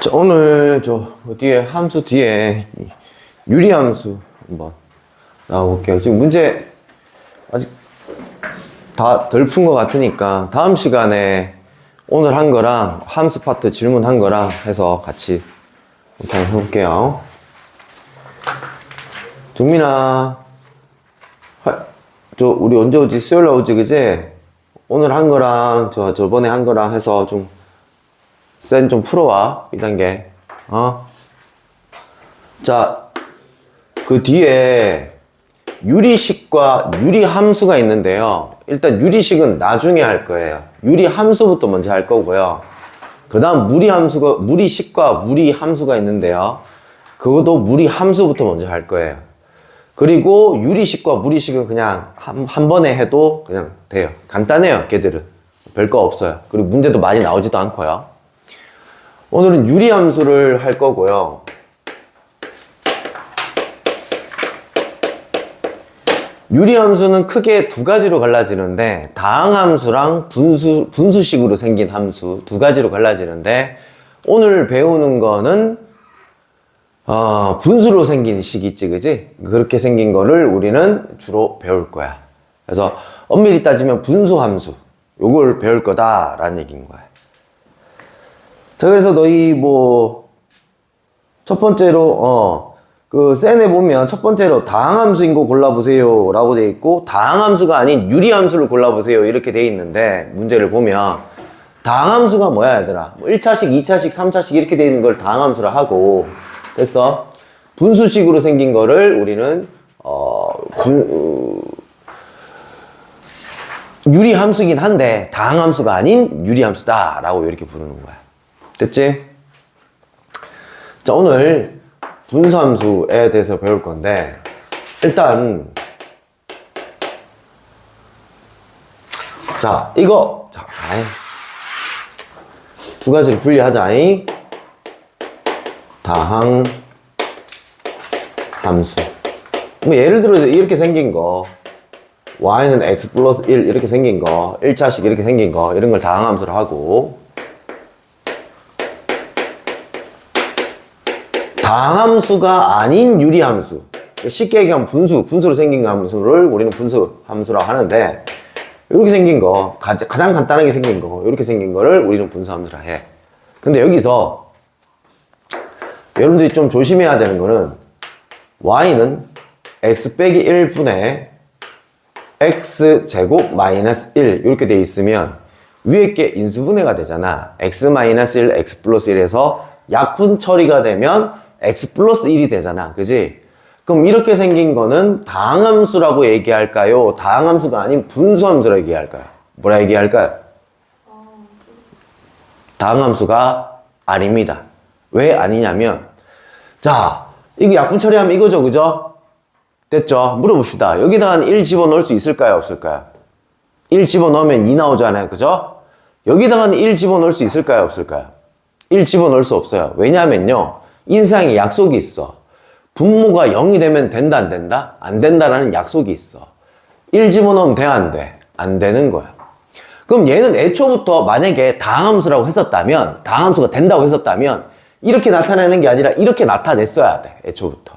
자, 오늘 뒤에 함수 뒤에 유리함수 한번 나와볼게요. 지금 문제 아직 다 덜 푼 것 같으니까 다음 시간에 오늘 한 거랑 함수 파트 질문한 거랑 해서 같이 한번 해볼게요. 정민아, 우리 언제 오지? 수요일 날 오지, 그지? 오늘 한 거랑 저번에 한 거랑 해서 좀 풀어와. 2단계. 자, 그 뒤에 유리식과 유리함수가 있는데요. 일단 유리식은 나중에 할 거예요. 유리함수부터 먼저 할 거고요. 그 다음 무리식과 무리함수가 있는데요. 그것도 무리함수부터 먼저 할 거예요. 그리고 유리식과 무리식은 그냥 한 번에 해도 그냥 돼요. 간단해요, 걔들은. 별거 없어요. 그리고 문제도 많이 나오지도 않고요. 오늘은 유리함수를 할 거고요. 유리함수는 크게 두 가지로 갈라지는데, 다항함수랑 분수식으로 생긴 함수 두 가지로 갈라지는데, 오늘 배우는 거는 분수로 생긴 식 있지, 그지? 그렇게 생긴 거를 우리는 주로 배울 거야. 그래서 엄밀히 따지면 분수함수, 요걸 배울 거다라는 얘기인 거야. 자, 그래서 너희 첫 번째로 그 센에 보면 첫 번째로 다항함수인 거 골라보세요 라고 돼 있고, 다항함수가 아닌 유리함수를 골라보세요 이렇게 돼 있는데, 문제를 보면 다항함수가 뭐야 얘들아? 1차식, 2차식, 3차식 이렇게 돼 있는 걸 다항함수라 하고, 됐어? 분수식으로 생긴 거를 우리는 유리함수긴 한데 다항함수가 아닌 유리함수다 라고 이렇게 부르는 거야. 됐지? 자, 오늘 분수함수에 대해서 배울 건데, 일단 자, 두 가지를 분리하자. 다항함수. 예를 들어서 이렇게 생긴 거, y는 x 플러스 1 이렇게 생긴 거, 1차식 이렇게 생긴 거, 이런 걸 다항함수로 하고, 다항함수가 아닌 유리함수, 쉽게 얘기하면 분수로 생긴 함수를 우리는 분수함수라고 하는데, 이렇게 생긴 거, 가장 간단하게 생긴 거, 이렇게 생긴 거를 우리는 분수함수라 해. 근데 여기서 여러분들이 좀 조심해야 되는 거는, y는 x 빼기 1분의 x제곱 마이너스 1 이렇게 돼 있으면 위에 게 인수분해가 되잖아. x 마이너스 1, x 플러스 1에서 약분 처리가 되면 x 플러스 1이 되잖아. 그지? 그럼 이렇게 생긴 거는 다항함수라고 얘기할까요? 다항함수가 아닌 분수함수라고 얘기할까요? 뭐라 얘기할까요? 다항함수가 아닙니다. 왜 아니냐면, 자, 이거 약분 처리하면 이거죠, 그죠? 됐죠? 물어봅시다. 여기다가 1 집어넣을 수 있을까요, 없을까요? 1 집어넣으면 2 나오잖아요, 그죠? 여기다가 1 집어넣을 수 있을까요, 없을까요? 1 집어넣을 수 없어요. 왜냐면요, 인상에 약속이 있어. 분모가 0이 되면 된다, 안 된다? 안 된다라는 약속이 있어. 1 집어넣으면 돼, 안 돼? 안 되는 거야. 그럼 얘는 애초부터 만약에 다항함수라고 했었다면, 다항함수가 된다고 했었다면, 이렇게 나타내는 게 아니라 이렇게 나타냈어야 돼, 애초부터.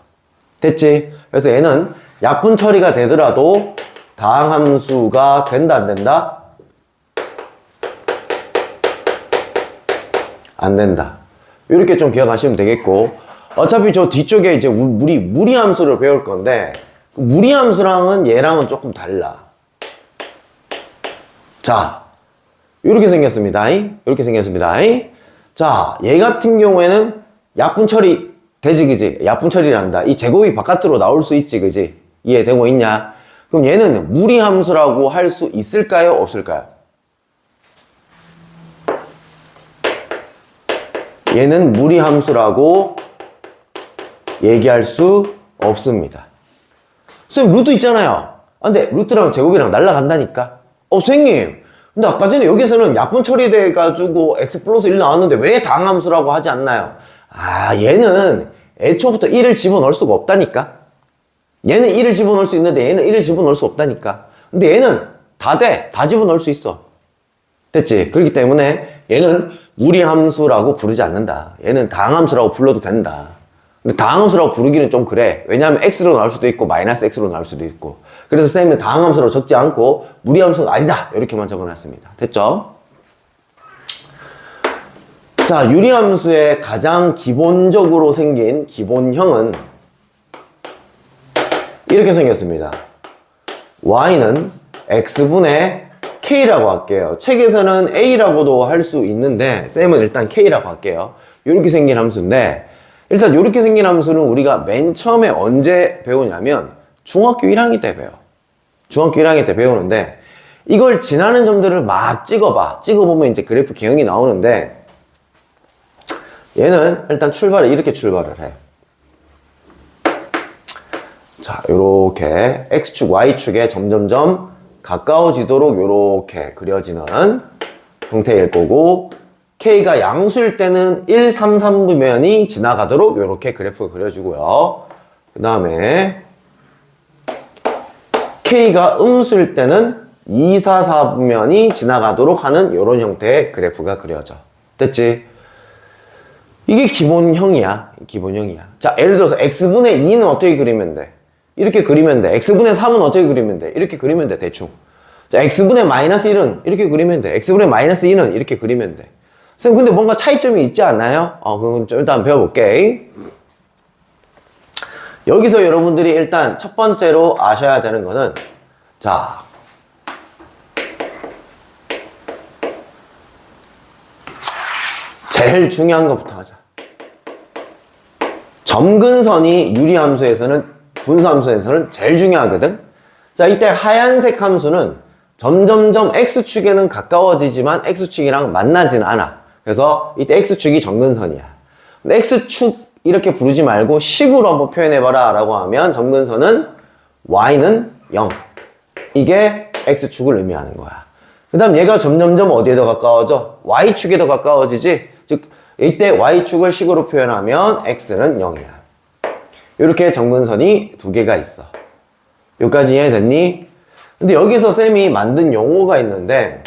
됐지? 그래서 얘는 약분 처리가 되더라도 다항함수가 된다, 안 된다? 안 된다. 이렇게 좀 기억하시면 되겠고, 어차피 저 뒤쪽에 이제 무리함수를 배울 건데, 무리함수랑은 얘랑은 조금 달라. 자, 이렇게 생겼습니다. 이렇게 생겼습니다. 자, 얘 같은 경우에는 약분 처리 되지, 그지? 약분 처리를 한다. 이 제곱이 바깥으로 나올 수 있지, 그지? 이해되고 있냐? 그럼 얘는 무리함수라고 할 수 있을까요? 없을까요? 얘는 무리함수라고 얘기할 수 없습니다. 선생님, 루트 있잖아요. 근데 루트랑 제곱이랑 날라간다니까? 선생님, 근데 아까 전에 여기서는 약분 처리돼가지고 x 플러스 1 나왔는데 왜 다항함수라고 하지 않나요? 얘는 애초부터 1을 집어넣을 수가 없다니까? 얘는 1을 집어넣을 수 있는데 얘는 1을 집어넣을 수 없다니까? 근데 얘는 다 돼. 다 집어넣을 수 있어. 됐지? 그렇기 때문에 얘는 무리함수라고 부르지 않는다. 얘는 다항함수라고 불러도 된다. 근데 다항함수라고 부르기는 좀 그래. 왜냐하면 x로 나올 수도 있고 마이너스 x로 나올 수도 있고. 그래서 쌤은 다항함수로 적지 않고 무리함수가 아니다. 이렇게만 적어놨습니다. 됐죠? 자, 유리함수의 가장 기본적으로 생긴 기본형은 이렇게 생겼습니다. y는 x분의 k라고 할게요. 책에서는 a라고도 할 수 있는데 쌤은 일단 k라고 할게요. 이렇게 생긴 함수인데 일단 이렇게 생긴 함수는 우리가 맨 처음에 언제 배우냐면 중학교 1학년 때 배워. 중학교 1학년 때 배우는데 이걸 지나는 점들을 막 찍어봐. 찍어보면 이제 그래프 개형이 나오는데 얘는 일단 이렇게 출발을 해. 자, 요렇게 x축, y축에 점점점 가까워지도록 요렇게 그려지는 형태일 거고 k가 양수일 때는 1, 3, 3부면이 지나가도록 요렇게 그래프가 그려지고요. 그 다음에 k가 음수일 때는 2, 4, 4부면이 지나가도록 하는 요런 형태의 그래프가 그려져. 됐지? 이게 기본형이야. 기본형이야. 자, 예를 들어서 x분의 2는 어떻게 그리면 돼? 이렇게 그리면 돼. x분의 3은 어떻게 그리면 돼? 이렇게 그리면 돼. 대충. 자, x분의 마이너스 1은 이렇게 그리면 돼. x분의 마이너스 2는 이렇게 그리면 돼. 선생님, 근데 뭔가 차이점이 있지 않나요? 그건 좀 일단 배워볼게. 여기서 여러분들이 일단 첫 번째로 아셔야 되는 거는 자, 제일 중요한 것부터 하자. 점근선이 유리함수에서는 분수함수에서는 제일 중요하거든. 자, 이때 하얀색 함수는 점점점 x축에는 가까워지지만 x축이랑 만나지는 않아. 그래서 이때 x축이 점근선이야. 근데 x축 이렇게 부르지 말고 식으로 한번 표현해봐라 라고 하면 점근선은 y는 0. 이게 x축을 의미하는 거야. 그 다음 얘가 점점점 어디에 더 가까워져? y축에 더 가까워지지? 즉 이때 y축을 식으로 표현하면 x는 0이야. 이렇게 점근선이 두 개가 있어. 여기까지 이해됐니? 근데 여기서 쌤이 만든 용어가 있는데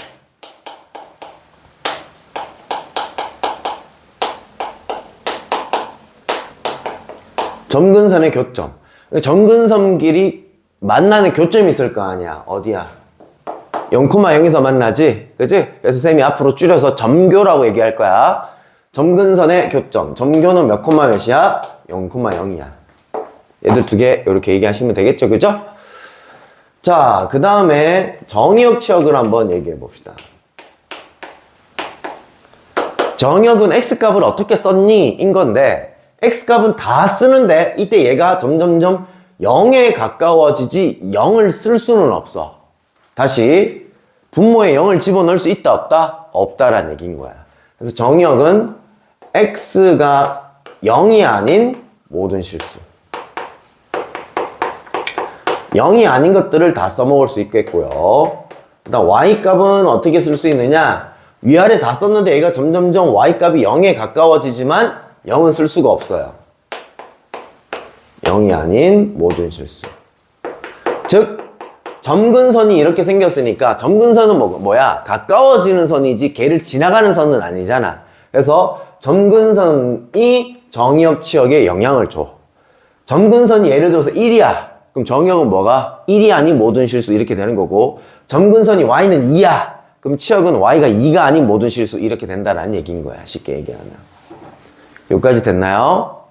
점근선의 교점. 점근선끼리 만나는 교점이 있을 거 아니야. 어디야? 0,0에서 만나지? 그치? 그래서 쌤이 앞으로 줄여서 점교라고 얘기할 거야. 점근선의 교점. 점교는 몇 콤마 몇이야? 0,0이야. 얘들 두 개 이렇게 얘기하시면 되겠죠? 그죠? 자, 그 다음에 정의역 치역을 한번 얘기해 봅시다. 정의역은 x값을 어떻게 썼니? 인 건데 x값은 다 쓰는데 이때 얘가 점점점 0에 가까워지지 0을 쓸 수는 없어. 다시 분모에 0을 집어넣을 수 있다 없다? 없다라는 얘기인 거야. 그래서 정의역은 x가 0이 아닌 모든 실수. 0이 아닌 것들을 다 써먹을 수 있겠고요. 일단 y값은 어떻게 쓸 수 있느냐? 위아래 다 썼는데 얘가 점점점 y값이 0에 가까워지지만 0은 쓸 수가 없어요. 0이 아닌 모든 실수. 즉 점근선이 이렇게 생겼으니까 점근선은 뭐야? 가까워지는 선이지 걔를 지나가는 선은 아니잖아. 그래서 점근선이 정의역 치역에 영향을 줘. 점근선이 예를 들어서 1이야. 그럼 정의역은 뭐가? 1이 아닌 모든 실수 이렇게 되는 거고 점근선이 y는 2야. 그럼 치역은 y가 2가 아닌 모든 실수 이렇게 된다라는 얘기인 거야. 쉽게 얘기하면. 여기까지 됐나요?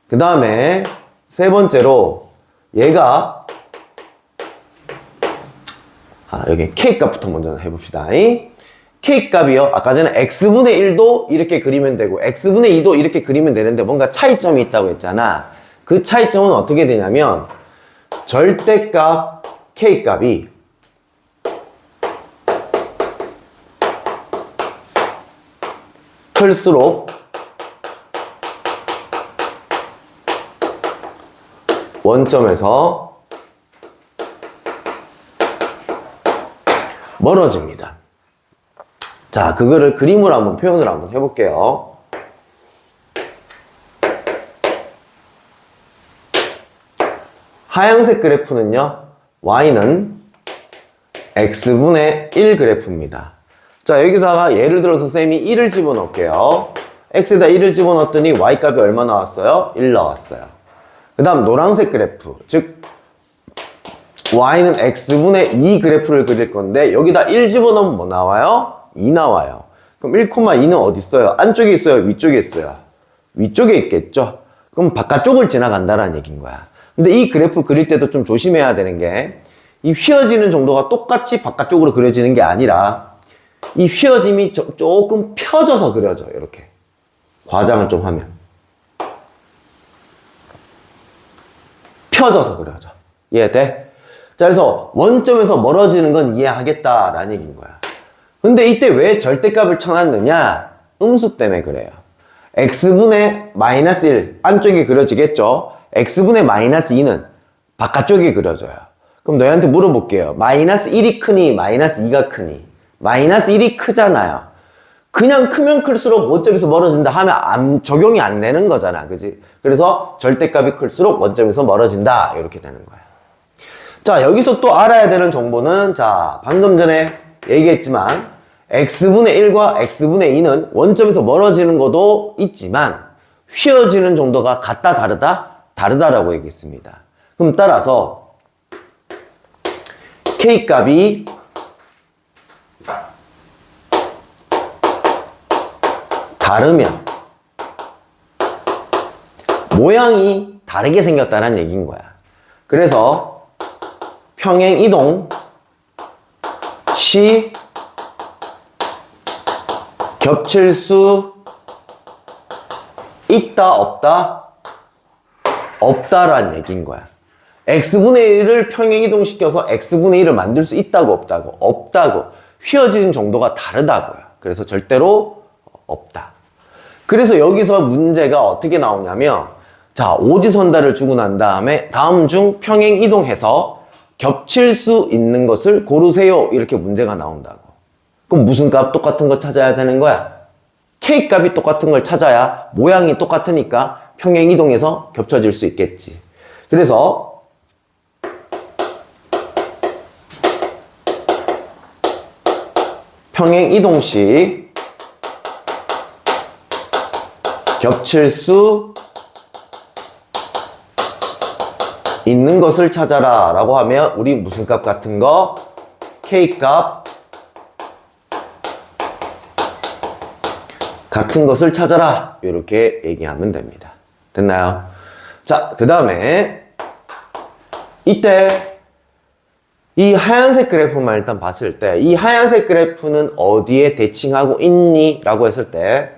그 다음에 세 번째로 얘가 여기 k값부터 먼저 해봅시다. k값이요. 아까 전에 x분의 1도 이렇게 그리면 되고 x분의 2도 이렇게 그리면 되는데 뭔가 차이점이 있다고 했잖아. 그 차이점은 어떻게 되냐면 절대값 k값이 클수록 원점에서 멀어집니다. 자, 그거를 그림으로 한번 표현을 한번 해볼게요. 하얀색 그래프는요, y는 x분의 1 그래프입니다. 자, 여기다가 예를 들어서 쌤이 1을 집어넣을게요. x에다 1을 집어넣었더니 y 값이 얼마 나왔어요? 1 나왔어요. 그 다음 노란색 그래프, 즉 y는 x분의 2 그래프를 그릴 건데 여기다 1 집어넣으면 뭐 나와요? 2 나와요. 그럼 1,2는 어디 있어요? 안쪽에 있어요? 위쪽에 있어요? 위쪽에 있겠죠? 그럼 바깥쪽을 지나간다는 얘기인 거야. 근데 이 그래프 그릴 때도 좀 조심해야 되는 게 이 휘어지는 정도가 똑같이 바깥쪽으로 그려지는 게 아니라 이 휘어짐이 조금 펴져서 그려져요. 이렇게 과장을 좀 하면 펴져서 그려져. 이해돼? 자, 그래서 원점에서 멀어지는 건 이해하겠다라는 얘기인 거야. 근데 이때 왜 절대값을 쳐놨느냐? 음수 때문에 그래요. x분의 마이너스 1 안쪽이 그려지겠죠? x분의 마이너스 2는 바깥쪽이 그려져요. 그럼 너희한테 물어볼게요. 마이너스 1이 크니 마이너스 2가 크니? 마이너스 1이 크잖아요. 그냥 크면 클수록 원점에서 멀어진다 하면 적용이 안 되는 거잖아. 그지? 그래서 절대값이 클수록 원점에서 멀어진다. 이렇게 되는 거야. 자, 여기서 또 알아야 되는 정보는, 자, 방금 전에 얘기했지만 x분의 1과 x분의 2는 원점에서 멀어지는 것도 있지만 휘어지는 정도가 같다 다르다? 다르다라고 얘기했습니다. 그럼 따라서 k값이 다르면 모양이 다르게 생겼다는 얘기인 거야. 그래서 평행 이동 시 겹칠 수 있다 없다? 없다라는 얘기인 거야. x분의 1을 평행 이동시켜서 x분의 1을 만들 수 있다고 없다고? 없다고. 휘어지는 정도가 다르다고요. 그래서 절대로 없다. 그래서 여기서 문제가 어떻게 나오냐면, 자, 오지선다를 주고 난 다음에 다음 중 평행 이동해서 겹칠 수 있는 것을 고르세요. 이렇게 문제가 나온다고. 그럼 무슨 값 똑같은 거 찾아야 되는 거야? k값이 똑같은 걸 찾아야 모양이 똑같으니까 평행 이동해서 겹쳐질 수 있겠지. 그래서 평행 이동 시 겹칠 수 있는 것을 찾아라 라고 하면 우리 무슨 값 같은 거? k값 같은 것을 찾아라 이렇게 얘기하면 됩니다. 됐나요? 자, 그 다음에 이때 이 하얀색 그래프만 일단 봤을 때 이 하얀색 그래프는 어디에 대칭하고 있니? 라고 했을 때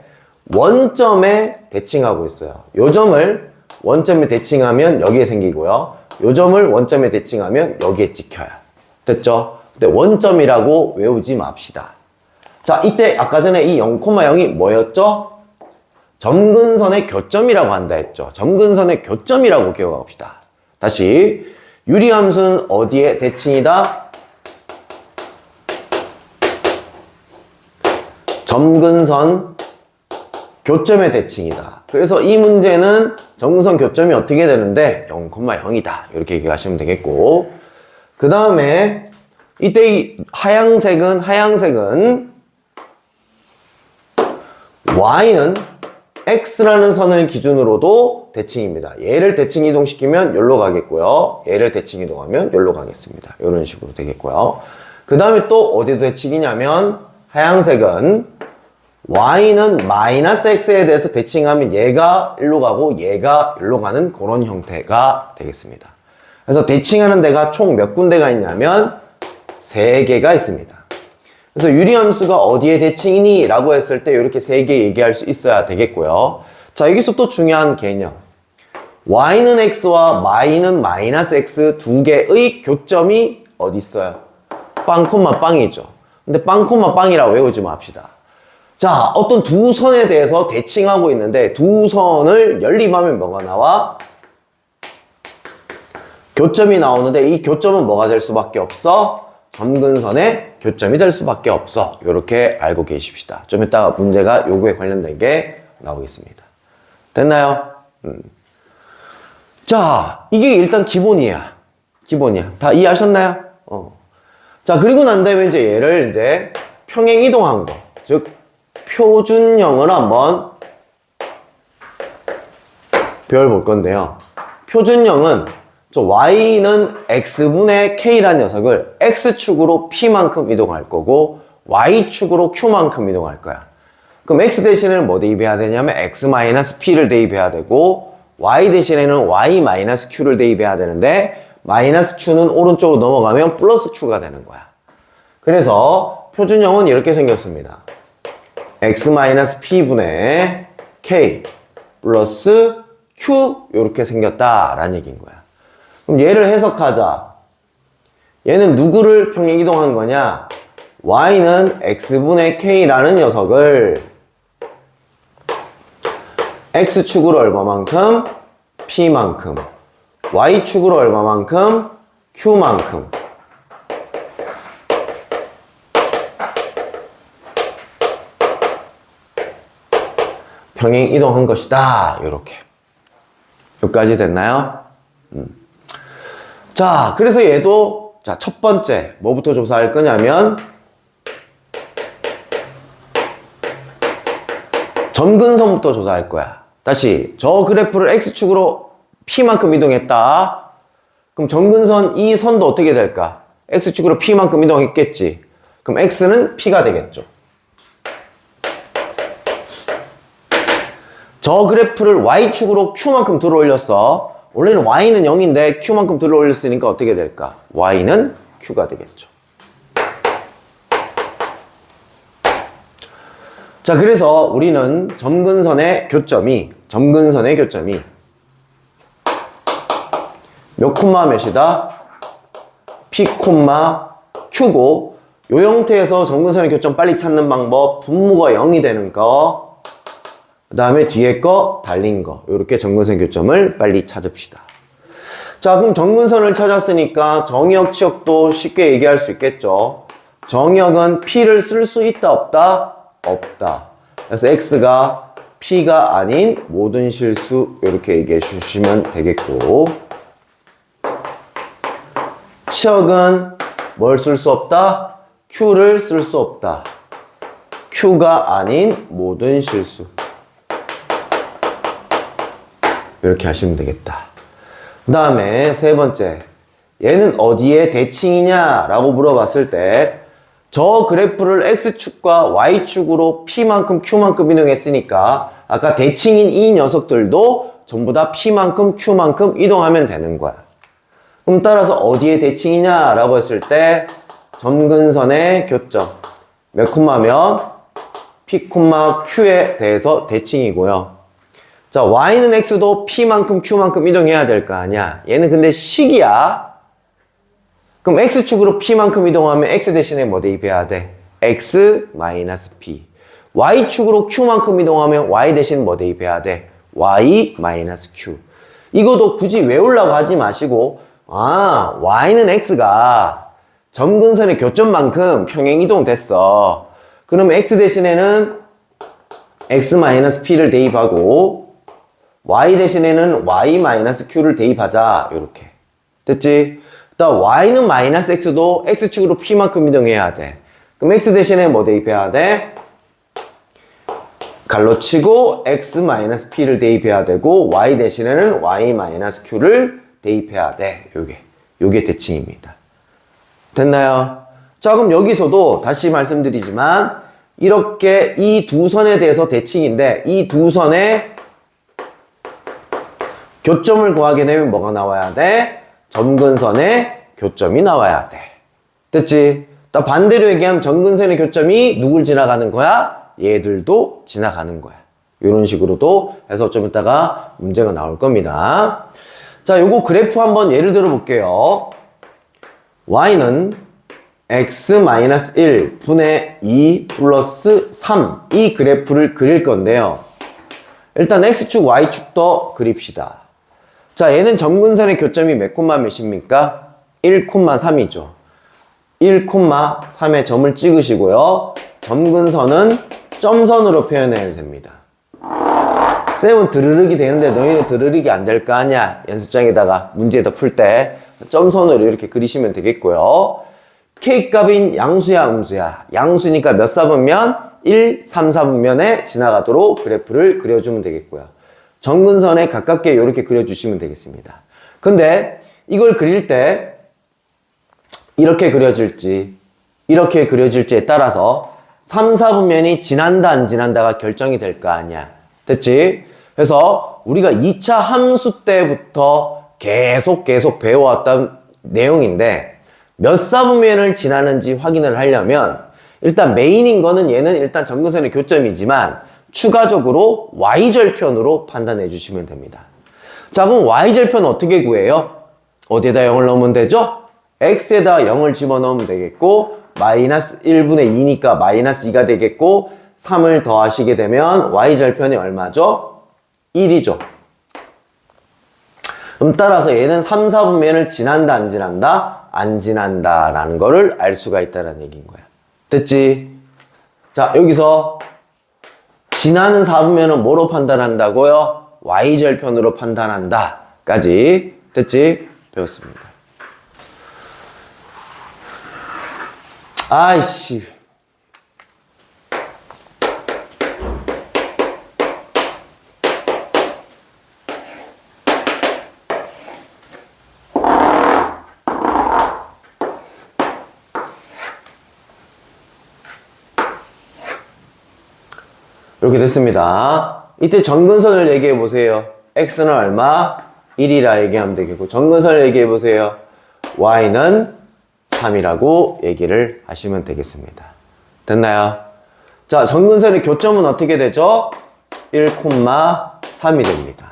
원점에 대칭하고 있어요. 요 점을 원점에 대칭하면 여기에 생기고요. 요 점을 원점에 대칭하면 여기에 찍혀요. 됐죠? 근데 원점이라고 외우지 맙시다. 자, 이때 아까 전에 이 0,0이 뭐였죠? 점근선의 교점이라고 한다 했죠. 점근선의 교점이라고 기억합시다. 다시 유리함수는 어디에 대칭이다? 점근선 교점의 대칭이다. 그래서 이 문제는 점근선 교점이 어떻게 되는데 0,0이다. 이렇게 얘기하시면 되겠고, 그 다음에 이때 이 하양색은 y는 x라는 선을 기준으로도 대칭입니다. 얘를 대칭 이동시키면 여기로 가겠고요. 얘를 대칭 이동하면 여기로 가겠습니다. 이런 식으로 되겠고요. 그 다음에 또 어디도 대칭이냐면 하양색은 y는 마이너스 x에 대해서 대칭하면 얘가 일로 가고 얘가 일로 가는 그런 형태가 되겠습니다. 그래서 대칭하는 데가 총 몇 군데가 있냐면 3개가 있습니다. 그래서 유리함수가 어디에 대칭이니? 라고 했을 때 이렇게 3개 얘기할 수 있어야 되겠고요. 자, 여기서 또 중요한 개념. y는 x와 y는 마이너스 x 두 개의 교점이 어디 있어요? 빵, 빵이죠. 근데 빵, 빵이라고 외우지 맙시다. 자, 어떤 두 선에 대해서 대칭하고 있는데 두 선을 연립하면 뭐가 나와? 교점이 나오는데 이 교점은 뭐가 될 수밖에 없어? 점근선의 교점이 될 수밖에 없어. 이렇게 알고 계십시다. 좀 이따가 문제가 요거에 관련된 게 나오겠습니다. 됐나요? 자, 이게 일단 기본이야. 기본이야. 다 이해하셨나요? 자, 그리고 난 다음에 이제 얘를 이제 평행 이동한 거, 즉 표준형을 한번 배워볼 건데요. 표준형은 저 y는 x분의 k라는 녀석을 x축으로 p만큼 이동할 거고 y축으로 q만큼 이동할 거야. 그럼 x 대신에는 뭐 대입해야 되냐면 x-p를 대입해야 되고 y 대신에는 y-q를 대입해야 되는데 마이너스 q는 오른쪽으로 넘어가면 플러스 q가 되는 거야. 그래서 표준형은 이렇게 생겼습니다. x-p분의 k 플러스 q 이렇게 생겼다라는 얘기인 거야. 그럼 얘를 해석하자. 얘는 누구를 평행 이동한 거냐? y는 x분의 k라는 녀석을 x축으로 얼마만큼? p만큼. y축으로 얼마만큼? q만큼. 평행 이동한 것이다. 이렇게. 여기까지 됐나요? 자, 그래서 얘도 자, 첫 번째 뭐부터 조사할 거냐면 점근선부터 조사할 거야. 다시 저 그래프를 x축으로 p만큼 이동했다. 그럼 점근선 이 선도 어떻게 될까? x축으로 p만큼 이동했겠지. 그럼 x는 p가 되겠죠. 저 그래프를 y축으로 q만큼 들어 올렸어. 원래는 y는 0인데 q만큼 들어 올렸으니까 어떻게 될까? y는 q가 되겠죠. 자, 그래서 우리는 점근선의 교점이 몇 콤마 몇이다? p 콤마 q고 요 형태에서 점근선의 교점 빨리 찾는 방법 분모가 0이 되는 거 그 다음에 뒤에 거 달린 거 이렇게 점근선 교점을 빨리 찾읍시다. 자, 그럼 점근선을 찾았으니까 정의역 치역도 쉽게 얘기할 수 있겠죠. 정의역은 p를 쓸 수 있다 없다? 없다. 그래서 x가 p가 아닌 모든 실수 이렇게 얘기해 주시면 되겠고 치역은 뭘 쓸 수 없다? q를 쓸 수 없다. q가 아닌 모든 실수 이렇게 하시면 되겠다. 그 다음에 세 번째 얘는 어디에 대칭이냐 라고 물어봤을 때 저 그래프를 x축과 y축으로 p만큼 q만큼 이동했으니까 아까 대칭인 이 녀석들도 전부 다 p만큼 q만큼 이동하면 되는 거야. 그럼 따라서 어디에 대칭이냐 라고 했을 때 점근선의 교점 몇 콤마면 p, q에 대해서 대칭이고요. 자, y는 x도 p만큼 q만큼 이동해야 될 거 아니야. 얘는 근데 식이야. 그럼 x축으로 p만큼 이동하면 x 대신에 뭐 대입해야 돼? x-p. y축으로 q만큼 이동하면 y 대신 뭐 대입해야 돼? y-q. 이것도 굳이 외우려고 하지 마시고 아, y는 x가 점근선의 교점만큼 평행 이동됐어. 그럼 x 대신에는 x-p를 대입하고 y 대신에는 y-q를 대입하자. 이렇게. 됐지? 또 y는 마이너스 x도 x축으로 p만큼 이동해야 돼. 그럼 x 대신에 뭐 대입해야 돼? 갈로치고 x-p를 대입해야 되고 y 대신에는 y-q를 대입해야 돼. 요게 대칭입니다. 됐나요? 자, 그럼 여기서도 다시 말씀드리지만 이렇게 이 두 선에 대해서 대칭인데 이 두 선의 교점을 구하게 되면 뭐가 나와야 돼? 점근선의 교점이 나와야 돼. 됐지? 또 반대로 얘기하면 점근선의 교점이 누굴 지나가는 거야? 얘들도 지나가는 거야. 이런 식으로도 해서 좀 이따가 문제가 나올 겁니다. 자, 요거 그래프 한번 예를 들어 볼게요. y는 x-1 분의 2 플러스 3 이 그래프를 그릴 건데요. 일단 x축, y축도 그립시다. 자, 얘는 점근선의 교점이 몇 콤마 몇입니까? 1,3이죠. 1,3에 점을 찍으시고요. 점근선은 점선으로 표현해야 됩니다. 쌤은 드르륵이 되는데 너희는 드르륵이 안 될 거 아니야. 연습장에다가 문제에다 풀 때 점선으로 이렇게 그리시면 되겠고요. K값인 양수야, 음수야? 양수니까 몇 사분면? 1, 3, 4분면에 지나가도록 그래프를 그려주면 되겠고요. 정근선에 가깝게 이렇게 그려주시면 되겠습니다. 근데 이걸 그릴 때 이렇게 그려질지 이렇게 그려질지에 따라서 3, 4분면이 지난다 안 지난다가 결정이 될 거 아니야. 됐지? 그래서 우리가 2차 함수 때부터 계속 배워왔던 내용인데 몇 사분면을 지나는지 확인을 하려면 일단 메인인 거는 얘는 일단 정근선의 교점이지만 추가적으로 y절편으로 판단해 주시면 됩니다. 자, 그럼 y절편 어떻게 구해요? 어디에다 0을 넣으면 되죠? x에다 0을 집어넣으면 되겠고 마이너스 1분의 2니까 마이너스 2가 되겠고 3을 더하시게 되면 y절편이 얼마죠? 1이죠. 그럼 따라서 얘는 3, 4분면을 지난다 안 지난다? 안 지난다 라는 거를 알 수가 있다는 얘기인 거야. 됐지? 자, 여기서 지나는 4분면은 뭐로 판단한다고요? y절편으로 판단한다 까지 됐지? 배웠습니다. 아이씨. 이렇게 됐습니다. 이때 정근선을 얘기해 보세요. x는 얼마? 1이라 얘기하면 되겠고 정근선을 얘기해 보세요. y는 3이라고 얘기를 하시면 되겠습니다. 됐나요? 자, 정근선의 교점은 어떻게 되죠? 1,3이 됩니다.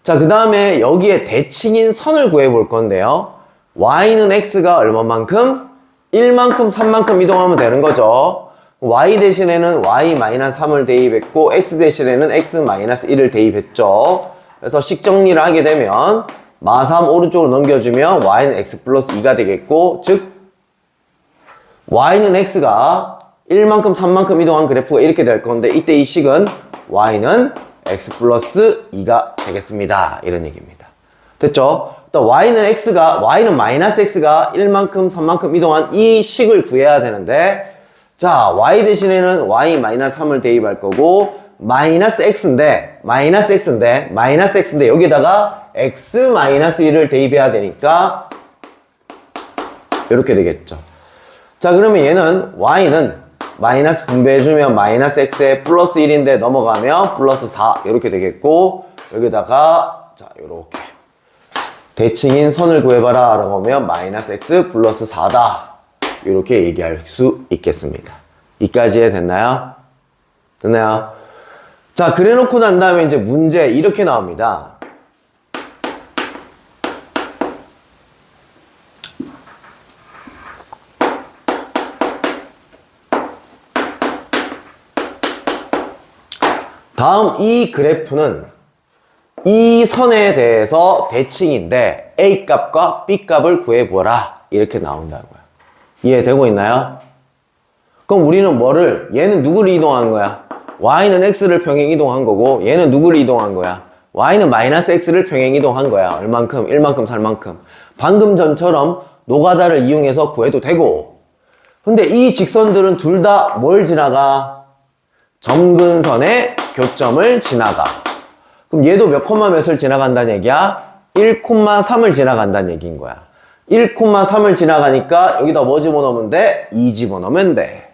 자, 그 다음에 여기에 대칭인 선을 구해 볼 건데요. y는 x가 얼마만큼? 1만큼, 3만큼 이동하면 되는 거죠. y 대신에는 y-3을 대입했고 x 대신에는 x-1을 대입했죠. 그래서 식 정리를 하게 되면 마3 오른쪽으로 넘겨주면 y는 x 플러스 2가 되겠고 즉 y는 x가 1만큼 3만큼 이동한 그래프가 이렇게 될 건데 이때 이 식은 y는 x 플러스 2가 되겠습니다. 이런 얘기입니다. 됐죠? 또 y는 마이너스 x가 1만큼 3만큼 이동한 이 식을 구해야 되는데 자, y 대신에는 y-3을 대입할 거고 마이너스 x인데 여기다가 x-1을 대입해야 되니까 이렇게 되겠죠. 자, 그러면 얘는 y는 마이너스 분배해주면 마이너스 x에 플러스 1인데 넘어가면 플러스 4 이렇게 되겠고 여기다가 자, 요렇게 대칭인 선을 구해봐라 라고 하면 마이너스 x 플러스 4다 이렇게 얘기할 수 있겠습니다. 이까지 됐나요? 됐나요? 자, 그래 놓고 난 다음에 이제 문제 이렇게 나옵니다. 다음 이 그래프는 이 선에 대해서 대칭인데 A값과 B값을 구해보라 이렇게 나온다고요. 이해되고 있나요? 그럼 우리는 얘는 누구를 이동한 거야? y는 x를 평행 이동한 거고 얘는 누구를 이동한 거야? y는 마이너스 x를 평행 이동한 거야. 얼만큼? 1만큼 살만큼. 방금 전처럼 노가다를 이용해서 구해도 되고 근데 이 직선들은 둘 다 뭘 지나가? 정근선의 교점을 지나가. 그럼 얘도 몇 콤마 몇을 지나간다는 얘기야? 1,3을 지나간다는 얘기인 거야. 1,3을 지나가니까 여기다 뭐 집어넣으면 돼? 2 집어넣으면 돼.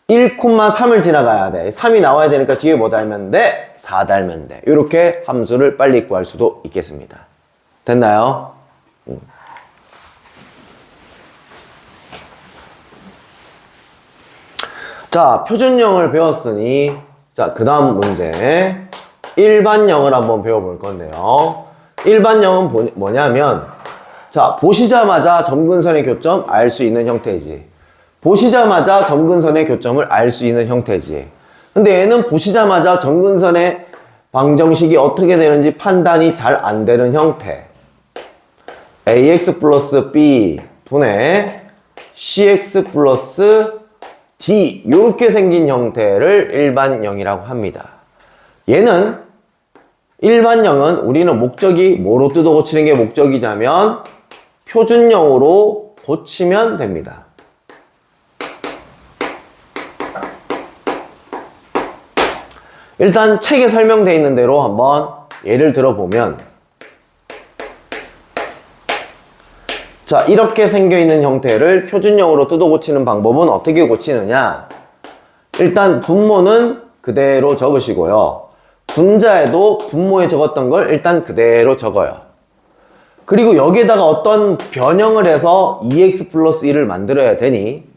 1,3을 지나가야 돼. 3이 나와야 되니까 뒤에 뭐 달면 돼? 4 달면 돼. 이렇게 함수를 빨리 구할 수도 있겠습니다. 됐나요? 자, 표준형을 배웠으니 자, 그 다음 문제 일반형을 한번 배워볼 건데요. 일반형은 뭐냐면 자, 보시자마자 점근선의 교점 알 수 있는 형태이지. 보시자마자 점근선의 교점을 알 수 있는 형태지. 근데 얘는 보시자마자 점근선의 방정식이 어떻게 되는지 판단이 잘 안 되는 형태. ax 플러스 b 분의 cx 플러스 d 이렇게 생긴 형태를 일반형이라고 합니다. 얘는 일반형은 우리는 목적이 뭐로 뜯어 고치는 게 목적이냐면 표준형으로 고치면 됩니다. 일단 책에 설명되어 있는 대로 한번 예를 들어보면, 자, 이렇게 생겨있는 형태를 표준형으로 뜯어 고치는 방법은 어떻게 고치느냐. 일단 분모는 그대로 적으시고요. 분자에도 분모에 적었던 걸 일단 그대로 적어요. 그리고 여기에다가 어떤 변형을 해서 2x 플러스 1을 만들어야 되니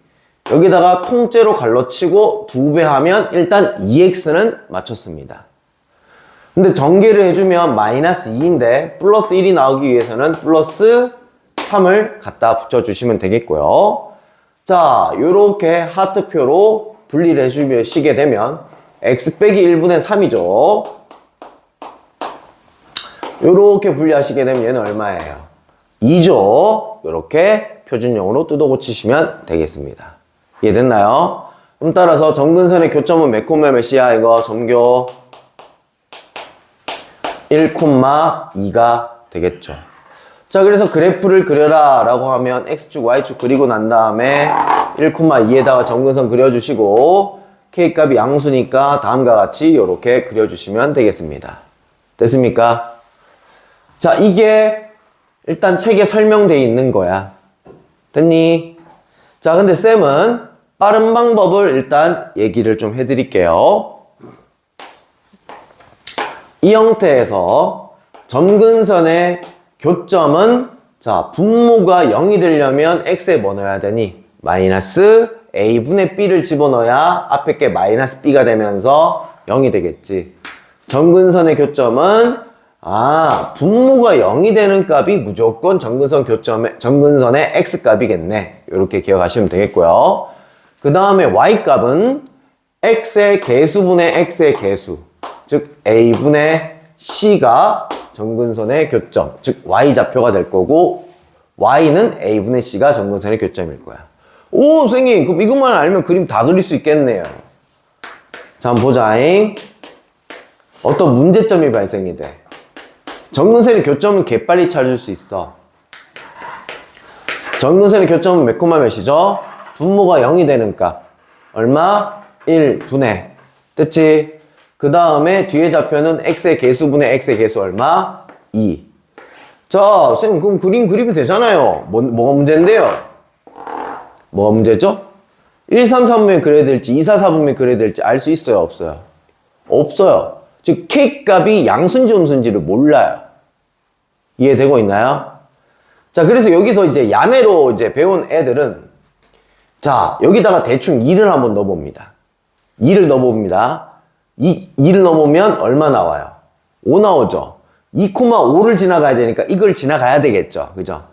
여기다가 통째로 갈라치고 2배 하면 일단 2x는 맞췄습니다. 근데 전개를 해주면 마이너스 2인데 플러스 1이 나오기 위해서는 플러스 3을 갖다 붙여주시면 되겠고요. 자, 요렇게 하트표로 분리를 해주시게 되면 x 빼기 1분의 3이죠. 요렇게 분리하시게 되면 얘는 얼마예요? 2죠. 요렇게 표준형으로 뜯어 고치시면 되겠습니다. 이해됐나요? 그럼 따라서 점근선의 교점은 몇 콤마 몇이야? 이거 점교 1,2가 되겠죠. 자, 그래서 그래프를 그려라 라고 하면 x축, y축 그리고 난 다음에 1,2에다가 점근선 그려주시고 k값이 양수니까 다음과 같이 이렇게 그려주시면 되겠습니다. 됐습니까? 자, 이게 일단 책에 설명되어 있는 거야. 됐니? 자, 근데 쌤은 빠른 방법을 일단 얘기를 좀 해드릴게요. 이 형태에서 점근선의 교점은, 자, 분모가 0이 되려면 x에 뭐 넣어야 되니? 마이너스 a분의 b를 집어넣어야 앞에 게 마이너스 b가 되면서 0이 되겠지. 점근선의 교점은, 분모가 0이 되는 값이 무조건 점근선의 x값이겠네. 이렇게 기억하시면 되겠고요. 그 다음에 y값은 x의 개수분의 x의 개수, 즉 a분의 c가 점근선의 교점, 즉 y좌표가 될 거고 y는 a분의 c가 점근선의 교점일 거야. 오, 선생님, 그럼 이것만 알면 그림 다 그릴 수 있겠네요. 자, 한번 보자잉. 어떤 문제점이 발생이 돼. 점근선의 교점은 개빨리 찾을 수 있어. 점근선의 교점은 몇 콤마 몇이죠? 분모가 0이 되는 값. 얼마? 1분의. 됐지? 그 다음에 뒤에 좌표는 x의 개수분의 x의 개수 얼마? 2. 자, 선생님, 그럼 그림 그리면 되잖아요. 뭐가 문제인데요? 뭐가 문제죠? 1, 3, 4분면 그려야 될지 2, 4, 4분면 그려야 될지 알 수 있어요? 없어요? 없어요. 즉 k값이 양수인지 음수인지를 몰라요. 이해되고 있나요? 자, 그래서 여기서 이제 야매로 이제 배운 애들은, 자, 여기다가 대충 2를 한번 넣어봅니다. 2를 넣어봅니다. 2를 넣어보면 얼마 나와요? 5 나오죠? 2,5를 지나가야 되니까 이걸 지나가야 되겠죠? 그죠?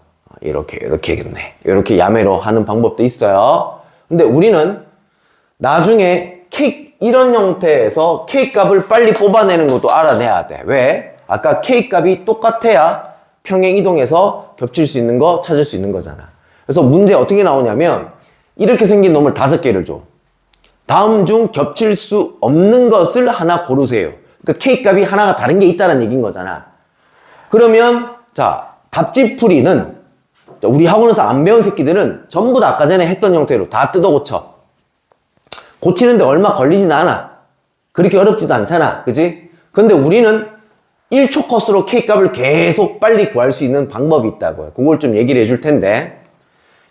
이렇게겠네. 이렇게 야매로 하는 방법도 있어요. 근데 우리는 나중에 이런 형태에서 k값을 빨리 뽑아내는 것도 알아내야 돼. 왜? 아까 k값이 똑같아야 평행 이동해서 겹칠 수 있는 거 찾을 수 있는 거잖아. 그래서 문제 어떻게 나오냐면 이렇게 생긴 놈을 5개를 줘. 다음 중 겹칠 수 없는 것을 하나 고르세요. 그러니까 k값이 하나가 다른 게 있다는 얘기인 거잖아. 그러면 자, 답지풀이는 우리 학원에서 안 배운 새끼들은 전부 다 아까 전에 했던 형태로 다 뜯어 고쳐. 고치는데 얼마 걸리진 않아. 그렇게 어렵지도 않잖아. 그지? 근데 우리는 1초 컷으로 k값을 계속 빨리 구할 수 있는 방법이 있다고요. 그걸 좀 얘기를 해줄 텐데,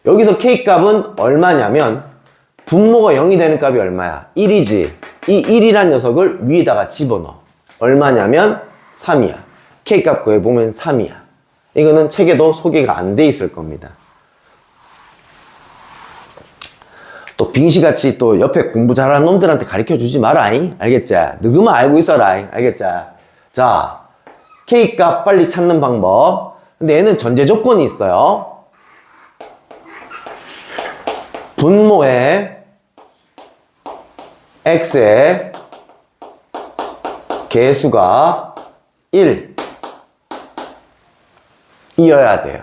여기서 k값은 얼마냐면 분모가 0이 되는 값이 얼마야? 1이지. 이 1이란 녀석을 위에다가 집어넣어. 얼마냐면 3이야. k값 구해보면 3이야. 이거는 책에도 소개가 안 돼 있을 겁니다. 또 빙시같이 또 옆에 공부 잘하는 놈들한테 가르쳐주지 마라잉. 알겠지? 너그만 알고 있어라잉. 알겠지? 자, k값 빨리 찾는 방법. 근데 얘는 전제 조건이 있어요. 분모에 x의 개수가 1 이어야 돼요.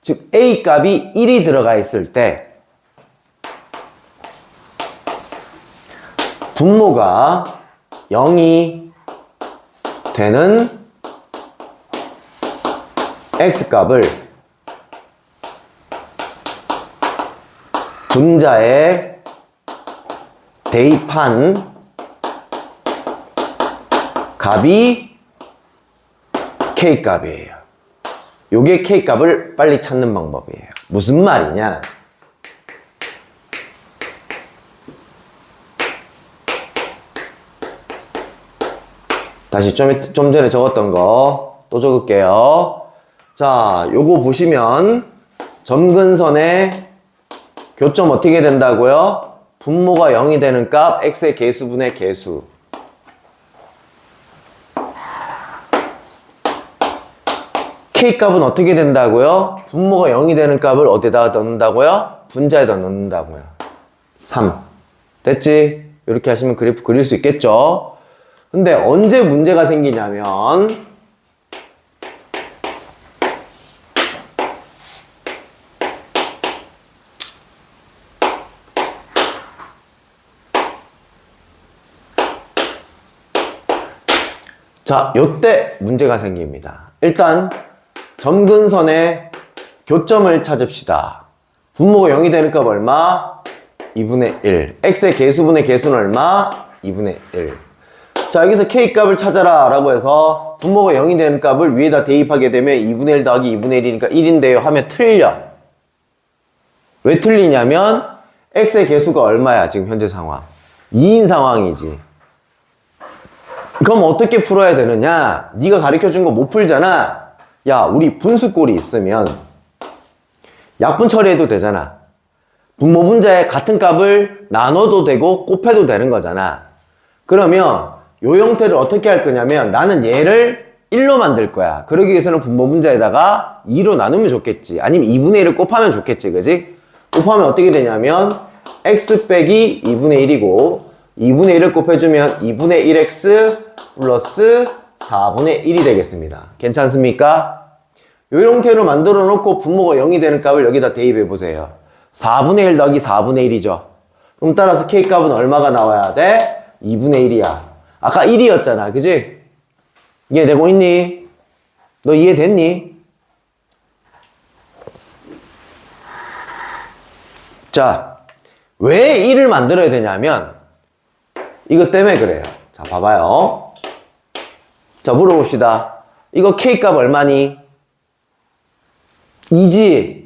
즉 a 값이 1이 들어가 있을 때 분모가 0이 되는 x값을 분자에 대입한 값이 K값이에요. 요게 K값을 빨리 찾는 방법이에요. 무슨 말이냐? 다시 좀 전에 적었던 거 또 적을게요. 자, 요거 보시면 점근선의 교점 어떻게 된다고요? 분모가 0이 되는 값 x의 개수분의 개수. K값은 어떻게 된다고요? 분모가 0이 되는 값을 어디다가 넣는다고요? 분자에다 넣는다고요. 3. 됐지? 이렇게 하시면 그래프 그릴 수 있겠죠? 근데 언제 문제가 생기냐면 자, 요때 문제가 생깁니다. 일단 점근선의 교점을 찾읍시다. 분모가 0이 되는 값 얼마? 2분의 1. x의 개수분의 개수는 얼마? 2분의 1. 자, 여기서 K값을 찾아라 라고 해서 분모가 0이 되는 값을 위에다 대입하게 되면 2분의 1 더하기 2분의 1이니까 1인데요 하면 틀려. 왜 틀리냐면 x의 개수가 얼마야 지금 현재 상황? 2인 상황이지. 그럼 어떻게 풀어야 되느냐? 네가 가르쳐준 거 못 풀잖아. 야, 우리 분수꼴이 있으면 약분 처리해도 되잖아. 분모 분자에 같은 값을 나눠도 되고 곱해도 되는 거잖아. 그러면 요 형태를 어떻게 할 거냐면 나는 얘를 1로 만들 거야. 그러기 위해서는 분모 분자에다가 2로 나누면 좋겠지. 아니면 2분의 1을 곱하면 좋겠지. 그지? 곱하면 어떻게 되냐면 x 빼기 2분의 1이고 2분의 1을 곱해주면 2분의 1x 플러스 4분의 1이 되겠습니다. 괜찮습니까? 이 형태로 만들어 놓고 분모가 0이 되는 값을 여기다 대입해 보세요. 4분의 1 더하기 4분의 1이죠. 그럼 따라서 K값은 얼마가 나와야 돼? 2분의 1이야. 아까 1이었잖아. 그지? 이해되고 있니? 너 이해됐니? 자, 왜 1을 만들어야 되냐면 이것 때문에 그래요. 자, 봐봐요. 자, 물어봅시다. 이거 K값 얼마니? 2지?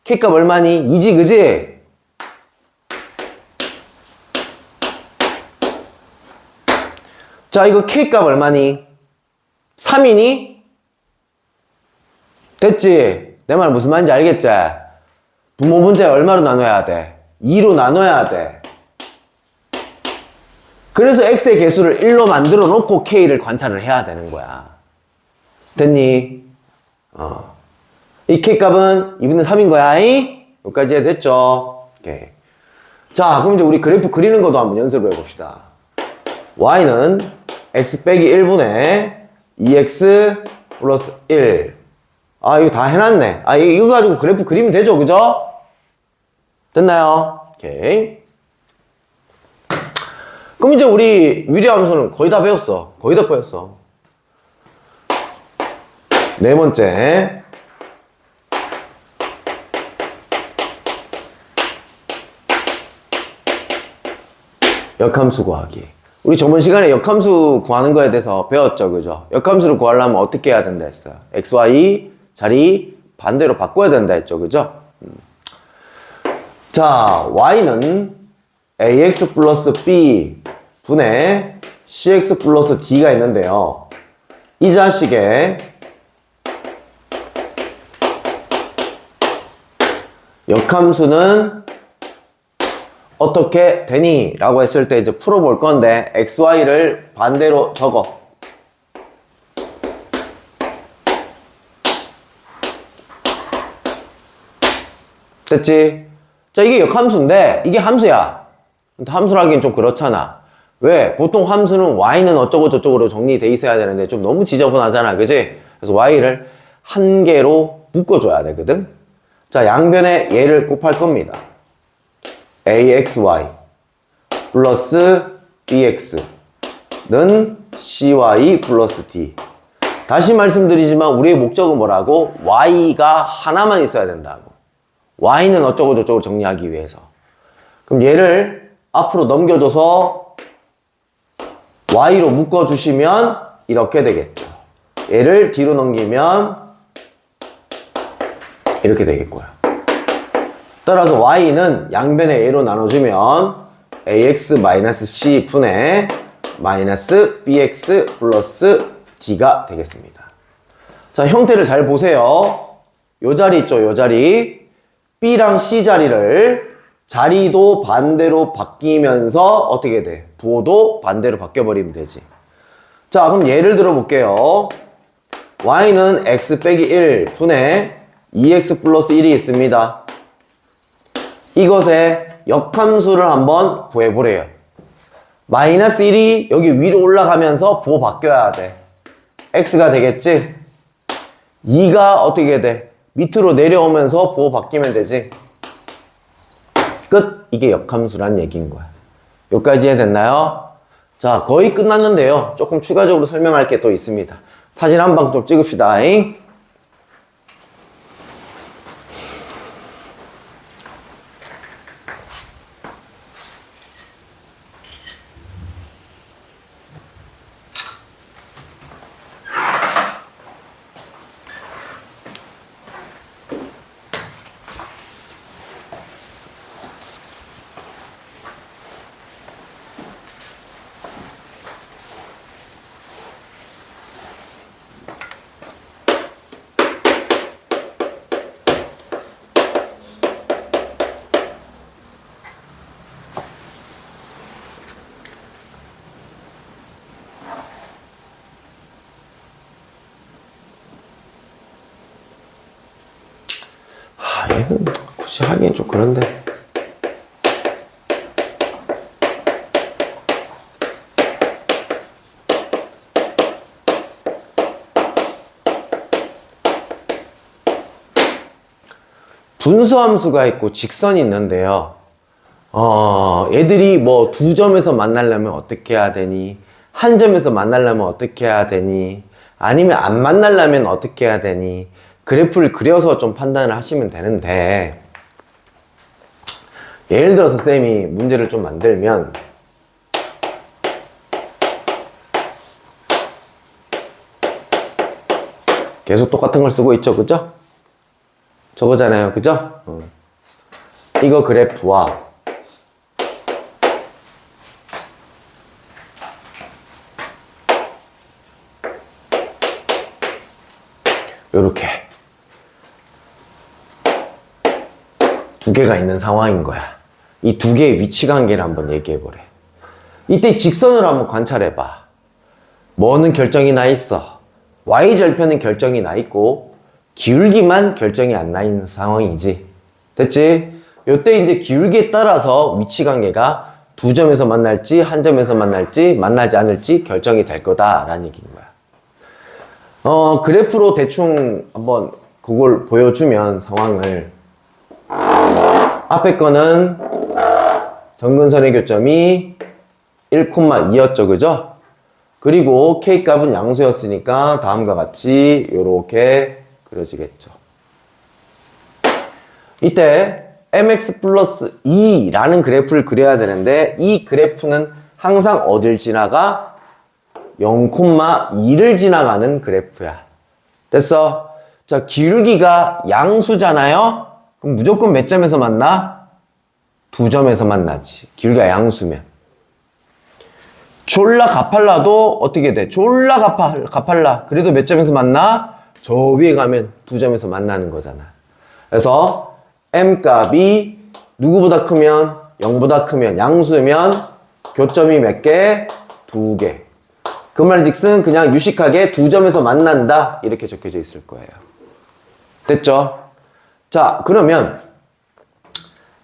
K값 얼마니? 2지, 그지? 자, 이거 K값 얼마니? 3이니? 됐지? 내 말 무슨 말인지 알겠지? 분모 분자에 얼마로 나눠야 돼? 2로 나눠야 돼. 그래서 x의 개수를 1로 만들어 놓고 k를 관찰을 해야 되는 거야. 됐니? 이 k값은 2분의 3인 거야. 여기까지 이해됐죠? 오케이. 자, 그럼 이제 우리 그래프 그리는 것도 한번 연습을 해봅시다. y는 x 빼기 1분의 2x 플러스 1. 아, 이거 다 해놨네. 아, 이거 가지고 그래프 그리면 되죠? 그죠? 됐나요? 오케이. 그럼 이제 우리 위례함수는 거의 다 배웠어. 거의 다 배웠어. 네 번째. 역함수 구하기. 우리 저번 시간에 역함수 구하는 거에 대해서 배웠죠. 그죠? 역함수를 구하려면 어떻게 해야 된다 했어요? x, y 자리 반대로 바꿔야 된다 했죠. 그죠? 자, y는 ax 플러스 b 분의 cx 플러스 d가 있는데요. 이 자식의 역함수는 어떻게 되니? 라고 했을 때 이제 풀어볼 건데 xy를 반대로 적어. 됐지? 자, 이게 역함수인데 이게 함수야. 함수라기엔 좀 그렇잖아. 왜? 보통 함수는 y는 어쩌고 저쩌고로 정리돼 있어야 되는데 좀 너무 지저분하잖아. 그지? 그래서 y를 한 개로 묶어줘야 되거든. 자, 양변에 얘를 곱할 겁니다. axy 플러스 bx는 cy 플러스 d. 다시 말씀드리지만 우리의 목적은 뭐라고? y가 하나만 있어야 된다고. y는 어쩌고 저쩌고 정리하기 위해서. 그럼 얘를 앞으로 넘겨줘서 y로 묶어주시면 이렇게 되겠죠. 얘를 뒤로 넘기면 이렇게 되겠고요. 따라서 y는 양변에 a로 나눠주면 ax-c 분의 마이너스 bx 플러스 d가 되겠습니다. 자, 형태를 잘 보세요. 요 자리 있죠, 요 자리. b랑 c 자리를 자리도 반대로 바뀌면서 어떻게 돼? 부호도 반대로 바뀌어버리면 되지. 자, 그럼 예를 들어 볼게요. y는 x 빼기 1 분의 2x 플러스 1이 있습니다. 이것의 역함수를 한번 구해보래요. 마이너스 1이 여기 위로 올라가면서 부호 바뀌어야 돼. x가 되겠지? 2가 어떻게 돼? 밑으로 내려오면서 부호 바뀌면 되지. 끝. 이게 역함수란 얘기인 거야. 여기까지 이해됐나요? 자, 거의 끝났는데요. 조금 추가적으로 설명할 게 또 있습니다. 사진 한 방 좀 찍읍시다. 얘는 굳이 하기엔 좀 그런데. 분수함수가 있고 직선이 있는데요. 얘들이 뭐 두 점에서 만나려면 어떻게 해야 되니? 한 점에서 만나려면 어떻게 해야 되니? 아니면 안 만나려면 어떻게 해야 되니? 그래프를 그려서 좀 판단을 하시면 되는데, 예를 들어서 쌤이 문제를 좀 만들면 계속 똑같은 걸 쓰고 있죠, 그죠? 저거잖아요, 그죠? 이거 그래프와 요렇게 두 개가 있는 상황인 거야. 이 두 개의 위치 관계를 한번 얘기해 보래. 이때 직선을 한번 관찰해 봐. 뭐는 결정이 나 있어. y절편은 결정이 나 있고 기울기만 결정이 안 나 있는 상황이지. 됐지? 요때 이제 기울기에 따라서 위치 관계가 두 점에서 만날지 한 점에서 만날지 만나지 않을지 결정이 될 거다라는 얘기인 거야. 그래프로 대충 한번 그걸 보여주면 상황을, 앞에 거는 점근선의 교점이 1,2였죠, 그죠? 그리고 K값은 양수였으니까 다음과 같이 이렇게 그려지겠죠. 이때 mx 플러스 2라는 그래프를 그려야 되는데, 이 그래프는 항상 어딜 지나가? 0,2를 지나가는 그래프야. 됐어? 자, 기울기가 양수잖아요? 그럼 무조건 몇 점에서 만나? 두 점에서 만나지. 기울기가 양수면. 졸라 가팔라도 어떻게 돼? 졸라 가팔라. 그래도 몇 점에서 만나? 저 위에 가면 두 점에서 만나는 거잖아. 그래서 m 값이 누구보다 크면? 0보다 크면, 양수면 교점이 몇 개? 두 개. 그 말인즉슨 그냥 유식하게 두 점에서 만난다 이렇게 적혀져 있을 거예요. 됐죠? 자, 그러면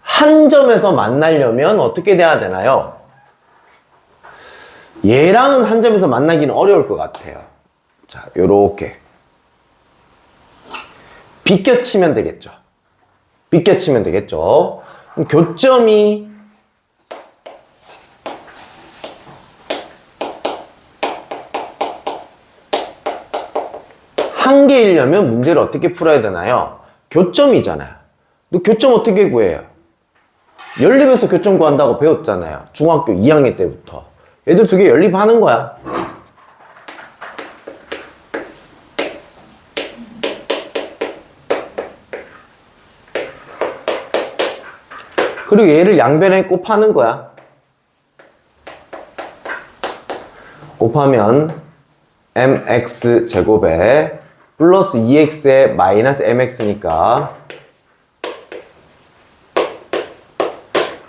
한 점에서 만나려면 어떻게 돼야 되나요? 얘랑은 한 점에서 만나기는 어려울 것 같아요. 자, 요렇게 비껴치면 되겠죠. 비껴치면 되겠죠. 그럼 교점이 한 개이려면 문제를 어떻게 풀어야 되나요? 교점이잖아요. 너 교점 어떻게 구해요? 연립에서 교점 구한다고 배웠잖아요. 중학교 2학년 때부터. 얘들 두 개 연립하는 거야. 그리고 얘를 양변에 곱하는 거야. 곱하면 mx 제곱에 플러스 2x에 마이너스 mx니까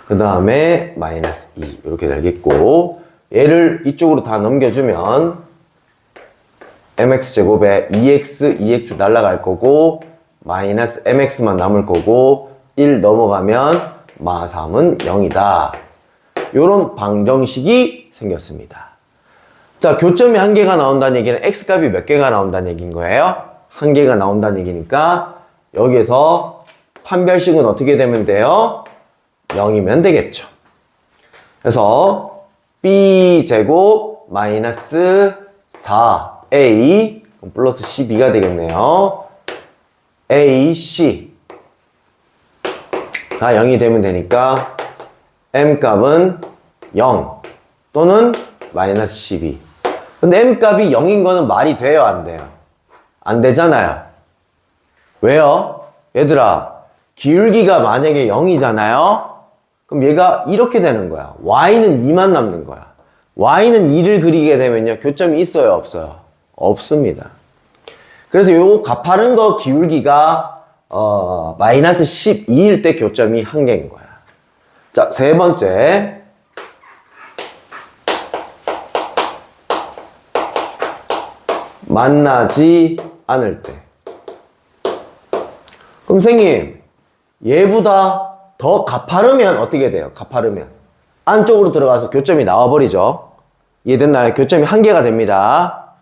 그 다음에 마이너스 2 이렇게 되겠고, 얘를 이쪽으로 다 넘겨주면 mx 제곱에 2x 날라갈 거고 마이너스 mx만 남을 거고 1 넘어가면 마3은 0이다. 요런 방정식이 생겼습니다. 자, 교점이 한 개가 나온다는 얘기는 x값이 몇 개가 나온다는 얘기인 거예요? 한 개가 나온다는 얘기니까 여기서 판별식은 어떻게 되면 돼요? 0이면 되겠죠. 그래서 b제곱 마이너스 4a 플러스 12가 되겠네요. ac 가 0이 되면 되니까 m값은 0 또는 마이너스 12. 근데 m값이 0인 거는 말이 돼요, 안 돼요? 안 되잖아요. 왜요? 얘들아, 기울기가 만약에 0이잖아요? 그럼 얘가 이렇게 되는 거야. y는 2만 남는 거야. y는 2를 그리게 되면요, 교점이 있어요, 없어요? 없습니다. 그래서 요 가파른 거 기울기가 마이너스 12일 때 교점이 한 개인 거야. 자, 세 번째. 만나지 않을 때. 그럼 선생님, 얘보다 더 가파르면 어떻게 돼요? 가파르면 안쪽으로 들어가서 교점이 나와버리죠. 이해됐나요? 교점이 한 개가 됩니다.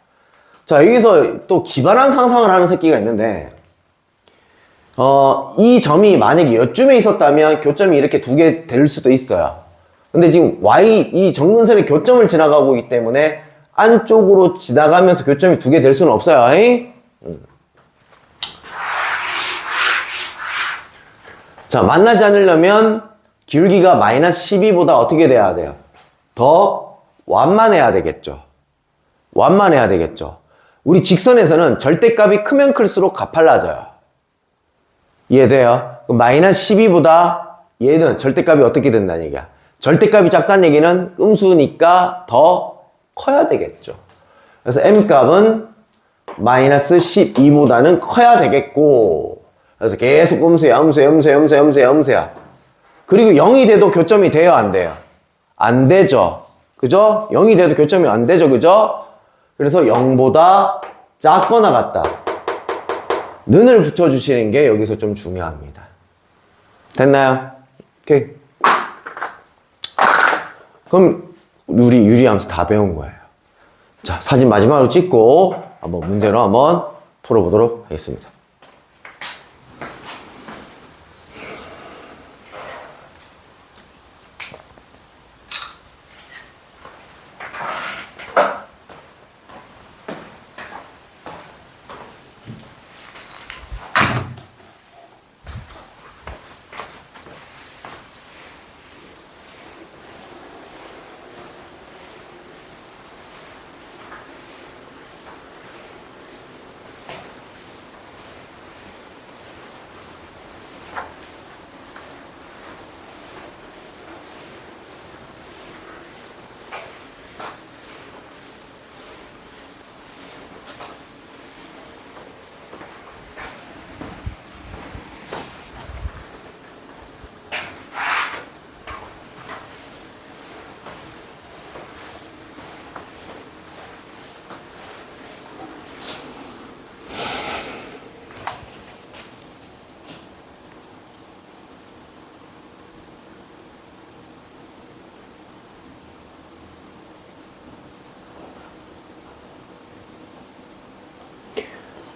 자, 여기서 또 기발한 상상을 하는 새끼가 있는데, 이 점이 만약에 여쯤에 있었다면 교점이 이렇게 두 개 될 수도 있어요. 근데 지금 이 정근선의 교점을 지나가고 있기 때문에 안쪽으로 지나가면서 교점이 두 개 될 수는 없어요. 자, 만나지 않으려면 기울기가 마이너스 12보다 어떻게 돼야 돼요? 더 완만해야 되겠죠. 완만해야 되겠죠. 우리 직선에서는 절대값이 크면 클수록 가팔라져요. 이해돼요? 마이너스 12보다 얘는 절대값이 어떻게 된다는 얘기야? 절대값이 작다는 얘기는 음수니까 더 커야 되겠죠. 그래서 m값은 마이너스 12보다는 커야 되겠고, 그래서 계속 음수야. 그리고 0이 돼도 교점이 돼요, 안 돼요? 안 되죠. 그죠? 0이 돼도 교점이 안 되죠, 그죠? 그래서 0보다 작거나 같다. 는을 붙여주시는 게 여기서 좀 중요합니다. 됐나요? 오케이. 그럼 우리 유리함수 다 배운 거예요. 자, 사진 마지막으로 찍고 한번 문제로 한번 풀어보도록 하겠습니다.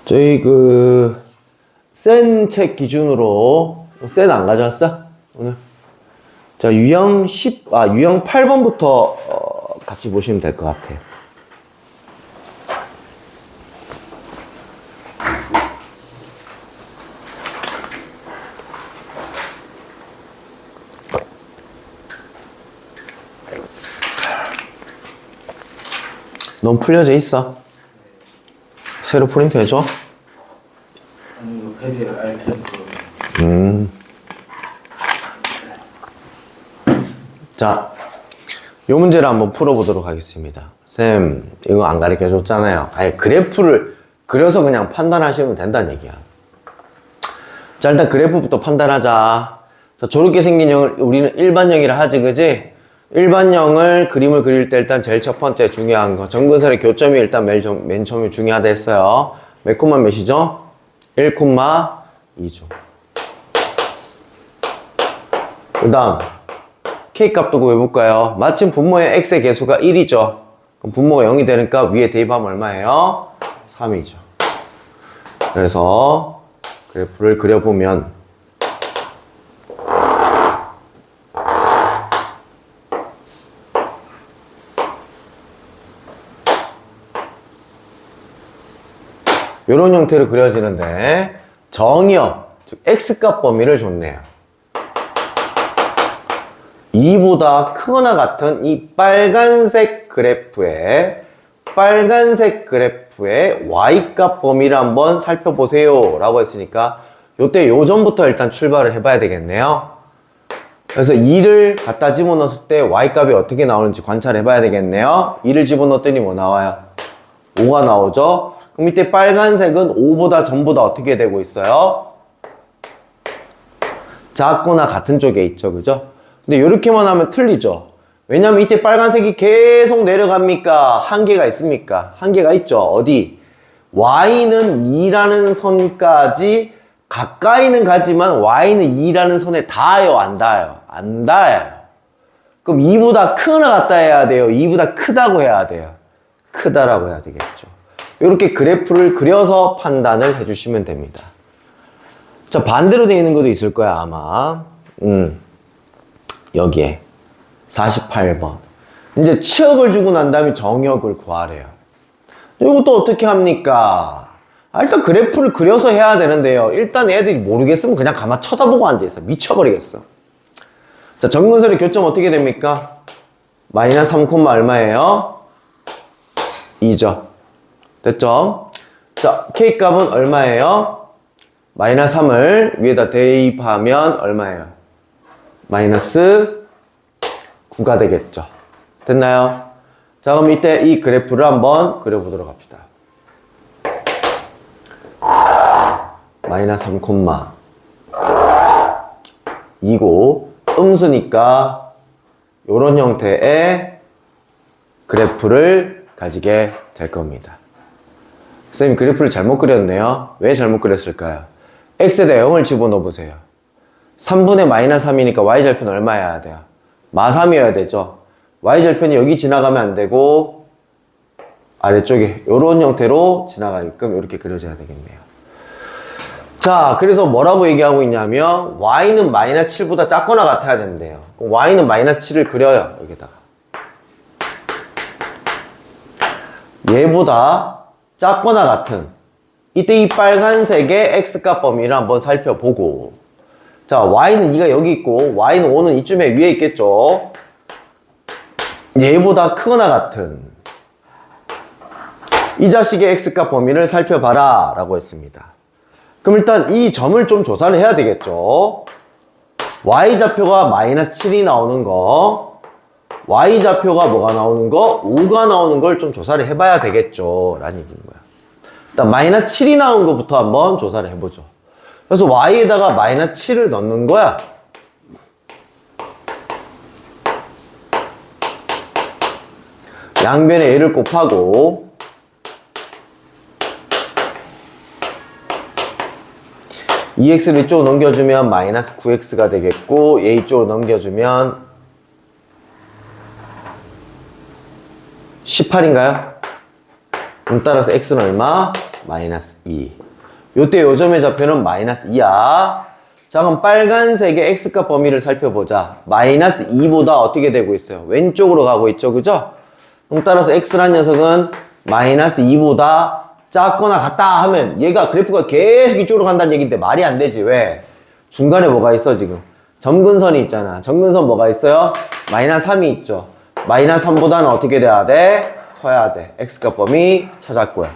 저희 센 책 기준으로 센 안 가져왔어? 오늘? 자, 유형 8번부터 같이 보시면 될 것 같아요. 넌 풀려져 있어? 새로 프린트 해줘? 아니, 이거 패드에 알편으로. 요 문제를 한번 풀어보도록 하겠습니다. 쌤, 이거 안 가르쳐 줬잖아요. 아예 그래프를 그려서 그냥 판단하시면 된다는 얘기야. 자, 일단 그래프부터 판단하자. 자, 저렇게 생긴 형을 우리는 일반형이라 하지, 그지? 일반형을 그림을 그릴 때 일단 제일 첫 번째 중요한 거. 점근선의 교점이 일단 맨 처음에 중요하다 했어요. 몇 콤마 몇이죠? 1,2죠. 그 다음, K값도 구해볼까요? 마침 분모의 X의 개수가 1이죠. 그럼 분모가 0이 되니까 위에 대입하면 얼마예요? 3이죠. 그래서 그래프를 그려보면 이런 형태로 그려지는데 정의역, 즉 X값 범위를 줬네요. 2보다 크거나 같은 이 빨간색 그래프의 Y값 범위를 한번 살펴보세요 라고 했으니까 요때 요점부터 일단 출발을 해봐야 되겠네요. 그래서 2를 갖다 집어넣었을 때 Y값이 어떻게 나오는지 관찰해봐야 되겠네요. 2를 집어넣었더니 뭐 나와요? 5가 나오죠? 그럼 이때 빨간색은 5보다 전보다 어떻게 되고 있어요? 작거나 같은 쪽에 있죠, 그죠? 근데 이렇게만 하면 틀리죠. 왜냐면 이때 빨간색이 계속 내려갑니까? 한계가 있습니까? 한계가 있죠. 어디? Y는 2라는 선까지 가까이는 가지만 Y는 2라는 선에 닿아요, 안 닿아요? 안 닿아요. 그럼 2보다 크거나 같다 해야 돼요? 2보다 크다고 해야 돼요? 크다라고 해야 되겠죠. 이렇게 그래프를 그려서 판단을 해주시면 됩니다. 자, 반대로 되어 있는 것도 있을 거야, 아마. 여기에 48번. 이제 치역을 주고 난 다음에 정역을 구하래요. 이것도 어떻게 합니까? 일단 그래프를 그려서 해야 되는데요. 일단 애들이 모르겠으면 그냥 가만 쳐다보고 앉아있어. 미쳐버리겠어. 자, 점근선의 교점 어떻게 됩니까? 마이너스 3, 얼마예요? 2죠. 됐죠? 자, K값은 얼마예요? 마이너스 3을 위에다 대입하면 얼마예요? 마이너스 9가 되겠죠. 됐나요? 자, 그럼 이때 이 그래프를 한번 그려보도록 합시다. 마이너스 3, 2고 음수니까 이런 형태의 그래프를 가지게 될 겁니다. 쌤이 그래프를 잘못 그렸네요. 왜 잘못 그렸을까요? X에다 0을 집어넣어 보세요. 3분의 마이너스 3이니까 Y절편 얼마여야 돼요? 마3이어야 되죠. Y절편이 여기 지나가면 안 되고 아래쪽에 이런 형태로 지나가게끔 이렇게 그려줘야 되겠네요. 자, 그래서 뭐라고 얘기하고 있냐면 Y는 마이너스 7보다 작거나 같아야 된대요. 그럼 Y는 마이너스 7을 그려요. 여기다가 얘보다 작거나 같은 이때 이 빨간색의 X값 범위를 한번 살펴보고, 자, Y는 2가 여기 있고 Y는 5는 이쯤에 위에 있겠죠. 얘보다 크거나 같은 이 자식의 X값 범위를 살펴봐라 라고 했습니다. 그럼 일단 이 점을 좀 조사를 해야 되겠죠. Y좌표가 마이너스 7이 나오는 거, Y좌표가 뭐가 나오는 거? 5가 나오는 걸 좀 조사를 해봐야 되겠죠 라는 얘기인 거야. 일단 마이너스 7이 나온 것부터 한번 조사를 해보죠. 그래서 Y에다가 마이너스 7을 넣는 거야. 양변에 얘를 곱하고 EX를 이쪽으로 넘겨주면 마이너스 9X가 되겠고 얘 이쪽으로 넘겨주면 18인가요? 그럼 따라서 X는 얼마? 마이너스 2. 요때 요점의 좌표는 마이너스 2야. 자, 그럼 빨간색의 X값 범위를 살펴보자. 마이너스 2보다 어떻게 되고 있어요? 왼쪽으로 가고 있죠, 그죠? 그럼 따라서 X란 녀석은 마이너스 2보다 작거나 같다 하면 얘가 그래프가 계속 이쪽으로 간다는 얘기인데 말이 안 되지. 왜? 중간에 뭐가 있어 지금? 점근선이 있잖아. 점근선 뭐가 있어요? 마이너스 3이 있죠. 마이너스 3보다는 어떻게 돼야 돼? 커야 돼. X값 범위 찾았고요.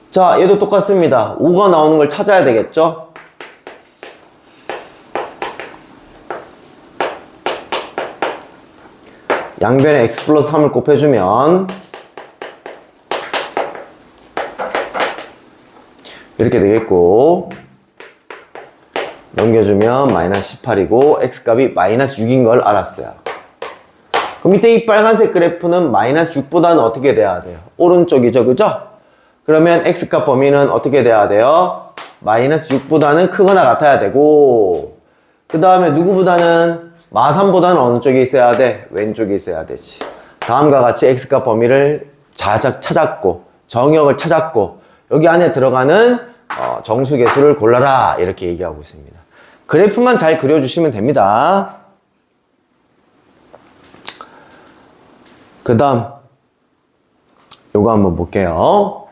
자, 얘도 똑같습니다. 5가 나오는 걸 찾아야 되겠죠? 양변에 x 플러스 3을 곱해주면 이렇게 되겠고, 넘겨주면 마이너스 18이고 x값이 마이너스 6인 걸 알았어요. 그럼 밑에 이 빨간색 그래프는 마이너스 6보다는 어떻게 돼야 돼요? 오른쪽이죠, 그죠? 그러면 x값 범위는 어떻게 돼야 돼요? 마이너스 6보다는 크거나 같아야 되고, 그 다음에 누구보다는 마3보다는 어느 쪽에 있어야 돼? 왼쪽에 있어야 되지. 다음과 같이 x값 범위를 찾았고 정역을 찾았고 여기 안에 들어가는 정수계수를 골라라 이렇게 얘기하고 있습니다. 그래프만 잘 그려주시면 됩니다. 그 다음 요거 한번 볼게요.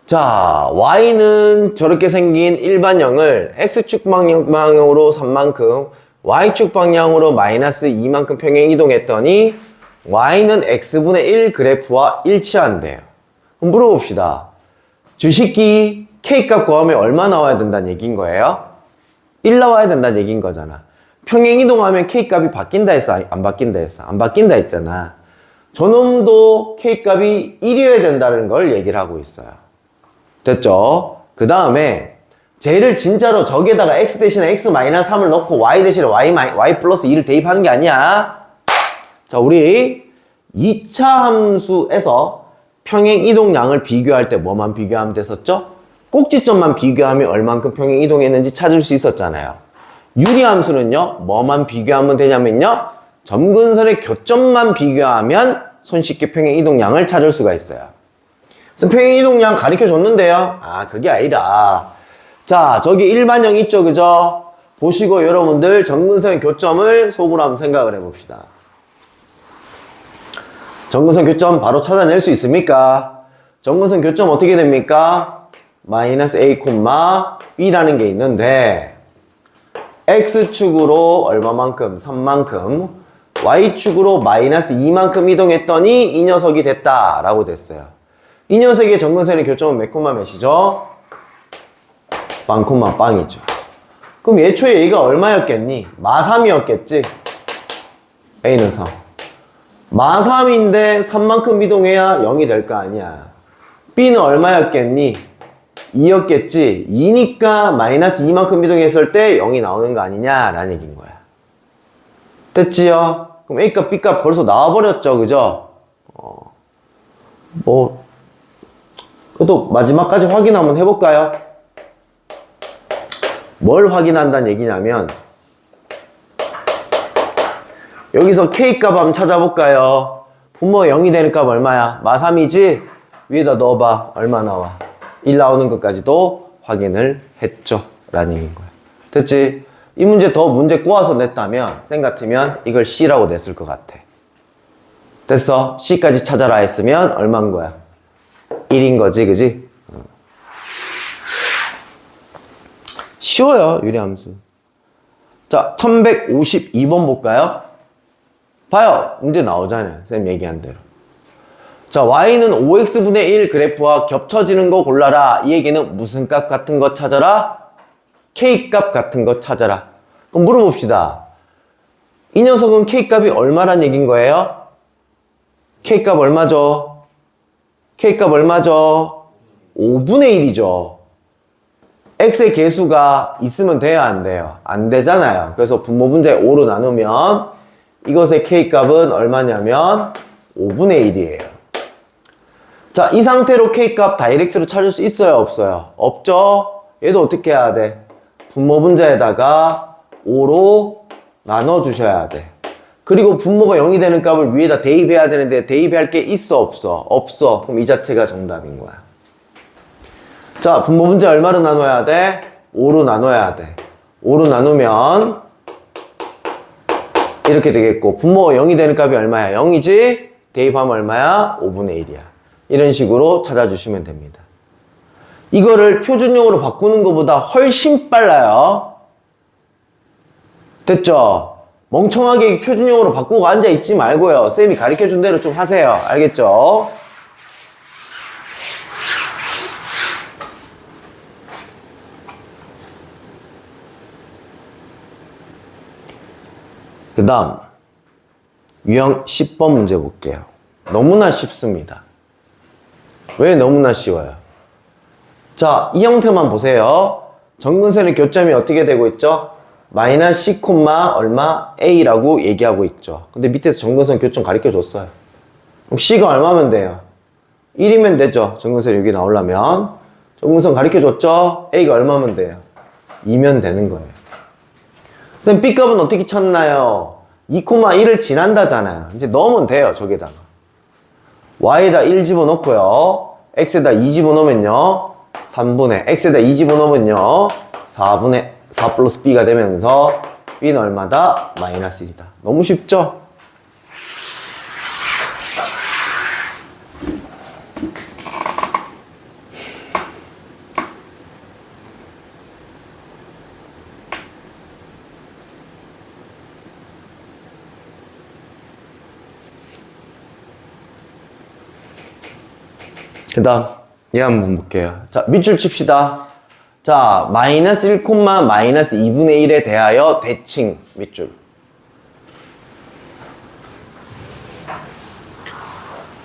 자, y는 저렇게 생긴 일반형을 x축 방향으로 3만큼 y축 방향으로 마이너스 2만큼 평행 이동했더니 y는 x분의 1 그래프와 일치한대요. 그럼 물어봅시다. 주식기 k값 구하면 얼마 나와야 된다는 얘기인 거예요? 1 나와야 된다는 얘기인 거잖아. 평행 이동하면 k값이 바뀐다 했어? 안 바뀐다 했어? 안 바뀐다 했잖아. 저놈도 k값이 1이어야 된다는 걸 얘기를 하고 있어요. 됐죠? 그 다음에 쟤를 진짜로 저기에다가 x 대신에 x 마이너스 3을 넣고 y 대신에 y 플러스 2를 대입하는 게 아니야. 자, 우리 2차 함수에서 평행 이동량을 비교할 때 뭐만 비교하면 됐었죠? 꼭지점만 비교하면 얼만큼 평행 이동했는지 찾을 수 있었잖아요. 유리함수는요, 뭐만 비교하면 되냐면요, 점근선의 교점만 비교하면 손쉽게 평행 이동량을 찾을 수가 있어요. 그래서 평행 이동량 가르쳐 줬는데요. 아, 그게 아니라. 자, 저기 일반형 있죠, 그죠? 보시고 여러분들 점근선의 교점을 속으로 한번 생각을 해봅시다. 점근선 교점 바로 찾아낼 수 있습니까? 점근선 교점 어떻게 됩니까? 마이너스 a, b라는 게 있는데 x축으로 얼마만큼? 3만큼 y축으로 마이너스 2만큼 이동했더니 이 녀석이 됐다 라고 됐어요. 이 녀석의 점근선의 교점은 몇 콤마 몇이죠? 빵 콤마 빵이죠. 그럼 예초에 얘가 얼마였겠니? 마3이었겠지? a는 3. 마3인데 3만큼 이동해야 0이 될 거 아니야. b는 얼마였겠니? 2였겠지? 2니까 마이너스 2만큼 이동했을 때 0이 나오는 거 아니냐? 라는 얘기인 거야. 됐지요? 그럼 A값, B값 벌써 나와버렸죠? 그죠? 그래도 마지막까지 확인 한번 해볼까요? 뭘 확인한다는 얘기냐면 여기서 K값 한번 찾아볼까요? 분모가 0이 되는 값 얼마야? 마3이지? 위에다 넣어봐. 얼마 나와? 1 나오는 것까지도 확인을 했죠. 라는 얘기인 거야. 됐지? 이 문제 더 문제 꼬아서 냈다면 쌤 같으면 이걸 C라고 냈을 것 같아. 됐어? C까지 찾아라 했으면 얼마인 거야? 1인 거지, 그지? 쉬워요, 유리함수. 자, 1152번 볼까요? 봐요. 문제 나오잖아요. 쌤 얘기한 대로. 자, y는 5x분의 1 그래프와 겹쳐지는 거 골라라. 이 얘기는 무슨 값 같은 거 찾아라? k값 같은 거 찾아라. 그럼 물어봅시다. 이 녀석은 k값이 얼마란 얘기인 거예요? k값 얼마죠? k값 얼마죠? 5분의 1이죠. x의 개수가 있으면 돼요, 안 돼요? 안 되잖아요. 그래서 분모 분자에 5로 나누면 이것의 k값은 얼마냐면 5분의 1이에요. 자, 이 상태로 k값 다이렉트로 찾을 수 있어요, 없어요? 없죠? 얘도 어떻게 해야 돼? 분모 분자에다가 5로 나눠주셔야 돼. 그리고 분모가 0이 되는 값을 위에다 대입해야 되는데 대입할 게 있어, 없어? 없어. 그럼 이 자체가 정답인 거야. 자, 분모 분자 얼마로 나눠야 돼? 5로 나눠야 돼. 5로 나누면 이렇게 되겠고 분모가 0이 되는 값이 얼마야? 0이지? 대입하면 얼마야? 5분의 1이야. 이런 식으로 찾아주시면 됩니다. 이거를 표준용으로 바꾸는 것보다 훨씬 빨라요. 됐죠? 멍청하게 표준용으로 바꾸고 앉아있지 말고요. 쌤이 가르쳐준 대로 좀 하세요. 알겠죠? 그 다음 유형 10번 문제 볼게요. 너무나 쉽습니다. 왜 너무나 쉬워요? 자, 이 형태만 보세요. 정근선의 교점이 어떻게 되고 있죠? 마이너스 C, 얼마? A라고 얘기하고 있죠. 근데 밑에서 정근선 교점 가르쳐 줬어요. 그럼 C가 얼마면 돼요? 1이면 되죠. 정근선이 여기 나오려면. 정근선 가르쳐 줬죠? A가 얼마면 돼요? 2면 되는 거예요. 선생님, B값은 어떻게 찾나요? 2,1을 지난다잖아요. 이제 넣으면 돼요, 저기다가. Y에다 1 집어넣고요. X에다 2 집어넣으면요. 3분의, X에다 2 집어넣으면요. 4분의 4 플러스 B가 되면서 B는 얼마다? 마이너스 1이다. 너무 쉽죠? 그 다음 얘 한번 볼게요. 자, 밑줄 칩시다. 자, 마이너스 1, 마이너스 2분의 1에 대하여 대칭 밑줄.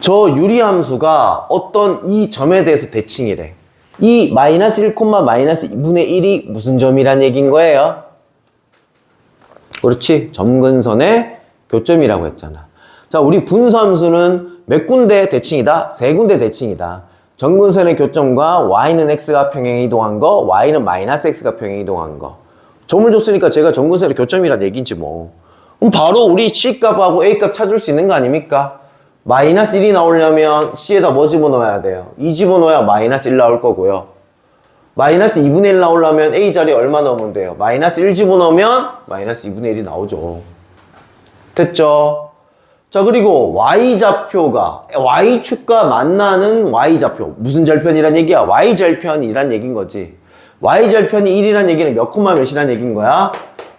저 유리함수가 어떤 이 점에 대해서 대칭이래. 이 마이너스 1, 마이너스 2분의 1이 무슨 점이란 얘기인 거예요? 그렇지. 점근선의 교점이라고 했잖아. 자, 우리 분수함수는 몇 군데 대칭이다? 세 군데 대칭이다. 정근선의 교점과 y는 x가 평행 이동한 거, y는 마이너스 x가 평행 이동한 거. 점을 줬으니까 제가 정근선의 교점이란 얘기인지 뭐. 그럼 바로 우리 C값하고 A값 찾을 수 있는 거 아닙니까? 마이너스 1이 나오려면 C에다 뭐 집어넣어야 돼요? 2 집어넣어야 마이너스 1 나올 거고요. 마이너스 2분의 1 나오려면 A 자리에 얼마 넣으면 돼요? 마이너스 1 집어넣으면 마이너스 2분의 1이 나오죠. 됐죠? 자, 그리고 Y좌표가, Y축과 만나는 Y좌표. 무슨 절편이란 얘기야? Y절편이란 얘기인 거지. Y절편이 1이란 얘기는 몇 콤마 몇이란 얘기인 거야?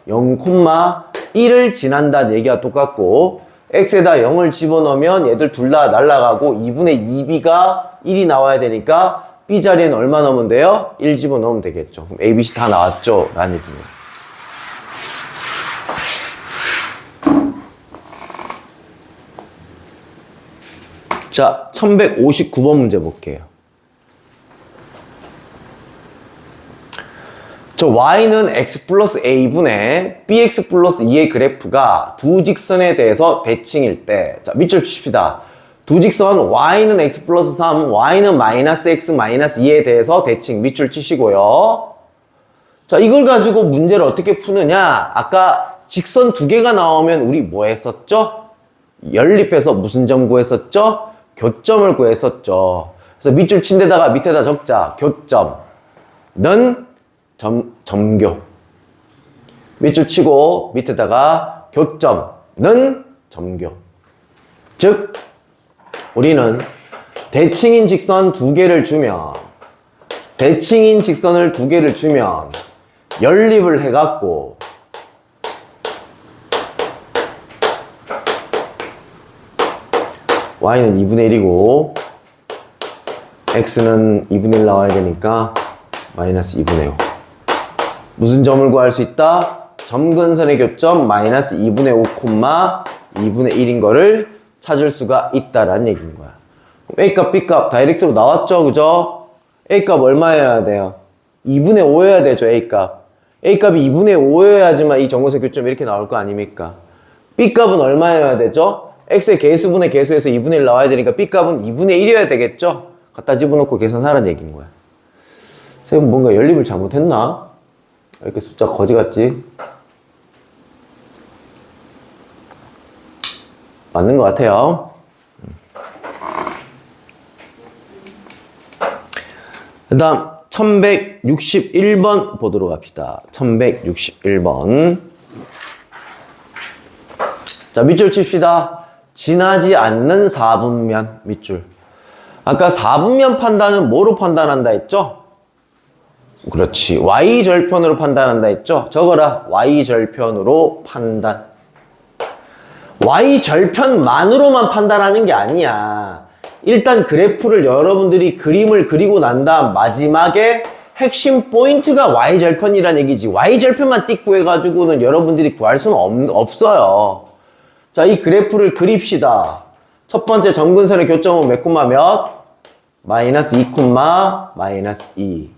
0,1을 지난다는 얘기가 똑같고, X에다 0을 집어넣으면 얘들 둘 다 날아가고 2분의 2B가 1이 나와야 되니까 B 자리에는 얼마 넣으면 돼요? 1 집어넣으면 되겠죠. 그럼 A, B, C 다 나왔죠? 라는 얘기입니다. 자, 1159번 문제 볼게요. 저 y는 x 플러스 a분의 bx 플러스 2의 그래프가 두 직선에 대해서 대칭일 때, 자, 밑줄 칩시다. 두 직선 y는 x 플러스 3, y는 마이너스 x 마이너스 2에 대해서 대칭 밑줄 치시고요. 자, 이걸 가지고 문제를 어떻게 푸느냐? 아까 직선 두 개가 나오면 우리 뭐 했었죠? 연립해서 무슨 점 구했었죠? 교점을 구했었죠. 그래서 밑줄 친 데다가 밑에다 적자. 교점는 점교. 밑줄 치고 밑에다가 교점는 점교. 즉 우리는 대칭인 직선 두 개를 주면, 대칭인 직선을 두 개를 주면 연립을 해갖고 y는 2분의 1이고 x는 2분의 1 나와야 되니까 마이너스 2분의 5. 무슨 점을 구할 수 있다? 점근선의 교점 마이너스 2분의 5, 2분의 1인 거를 찾을 수가 있다라는 얘기인 거야. 그럼 A값, B값 다이렉트로 나왔죠? 그죠? A값 얼마여야 돼요? 2분의 5여야 되죠, A값. A값이 2분의 5여야지만 이 점근선 교점이 이렇게 나올 거 아닙니까? B값은 얼마여야 되죠? X의 개수분의 개수에서 2분의 1 나와야 되니까 B값은 2분의 1이어야 되겠죠? 갖다 집어넣고 계산하라는 얘기인 거야. 선생님 뭔가 연립을 잘못했나? 왜 이렇게 숫자 거지 같지? 맞는 것 같아요. 그 다음 1161번 보도록 합시다. 1161번. 자, 밑줄 칩시다. 지나지 않는 4분면 밑줄. 아까 4분면 판단은 뭐로 판단한다 했죠? 그렇지. Y절편으로 판단한다 했죠? 적어라. Y절편으로 판단. Y절편만으로만 판단하는 게 아니야. 일단 그래프를 여러분들이 그림을 그리고 난 다음 마지막에 핵심 포인트가 Y절편이란 얘기지. Y절편만 띡 구해가지고는 여러분들이 구할 수는 없어요. 자, 이 그래프를 그립시다. 첫 번째 점근선의 교점은 몇 콤마 몇? 마이너스 2 콤마 마이너스 2.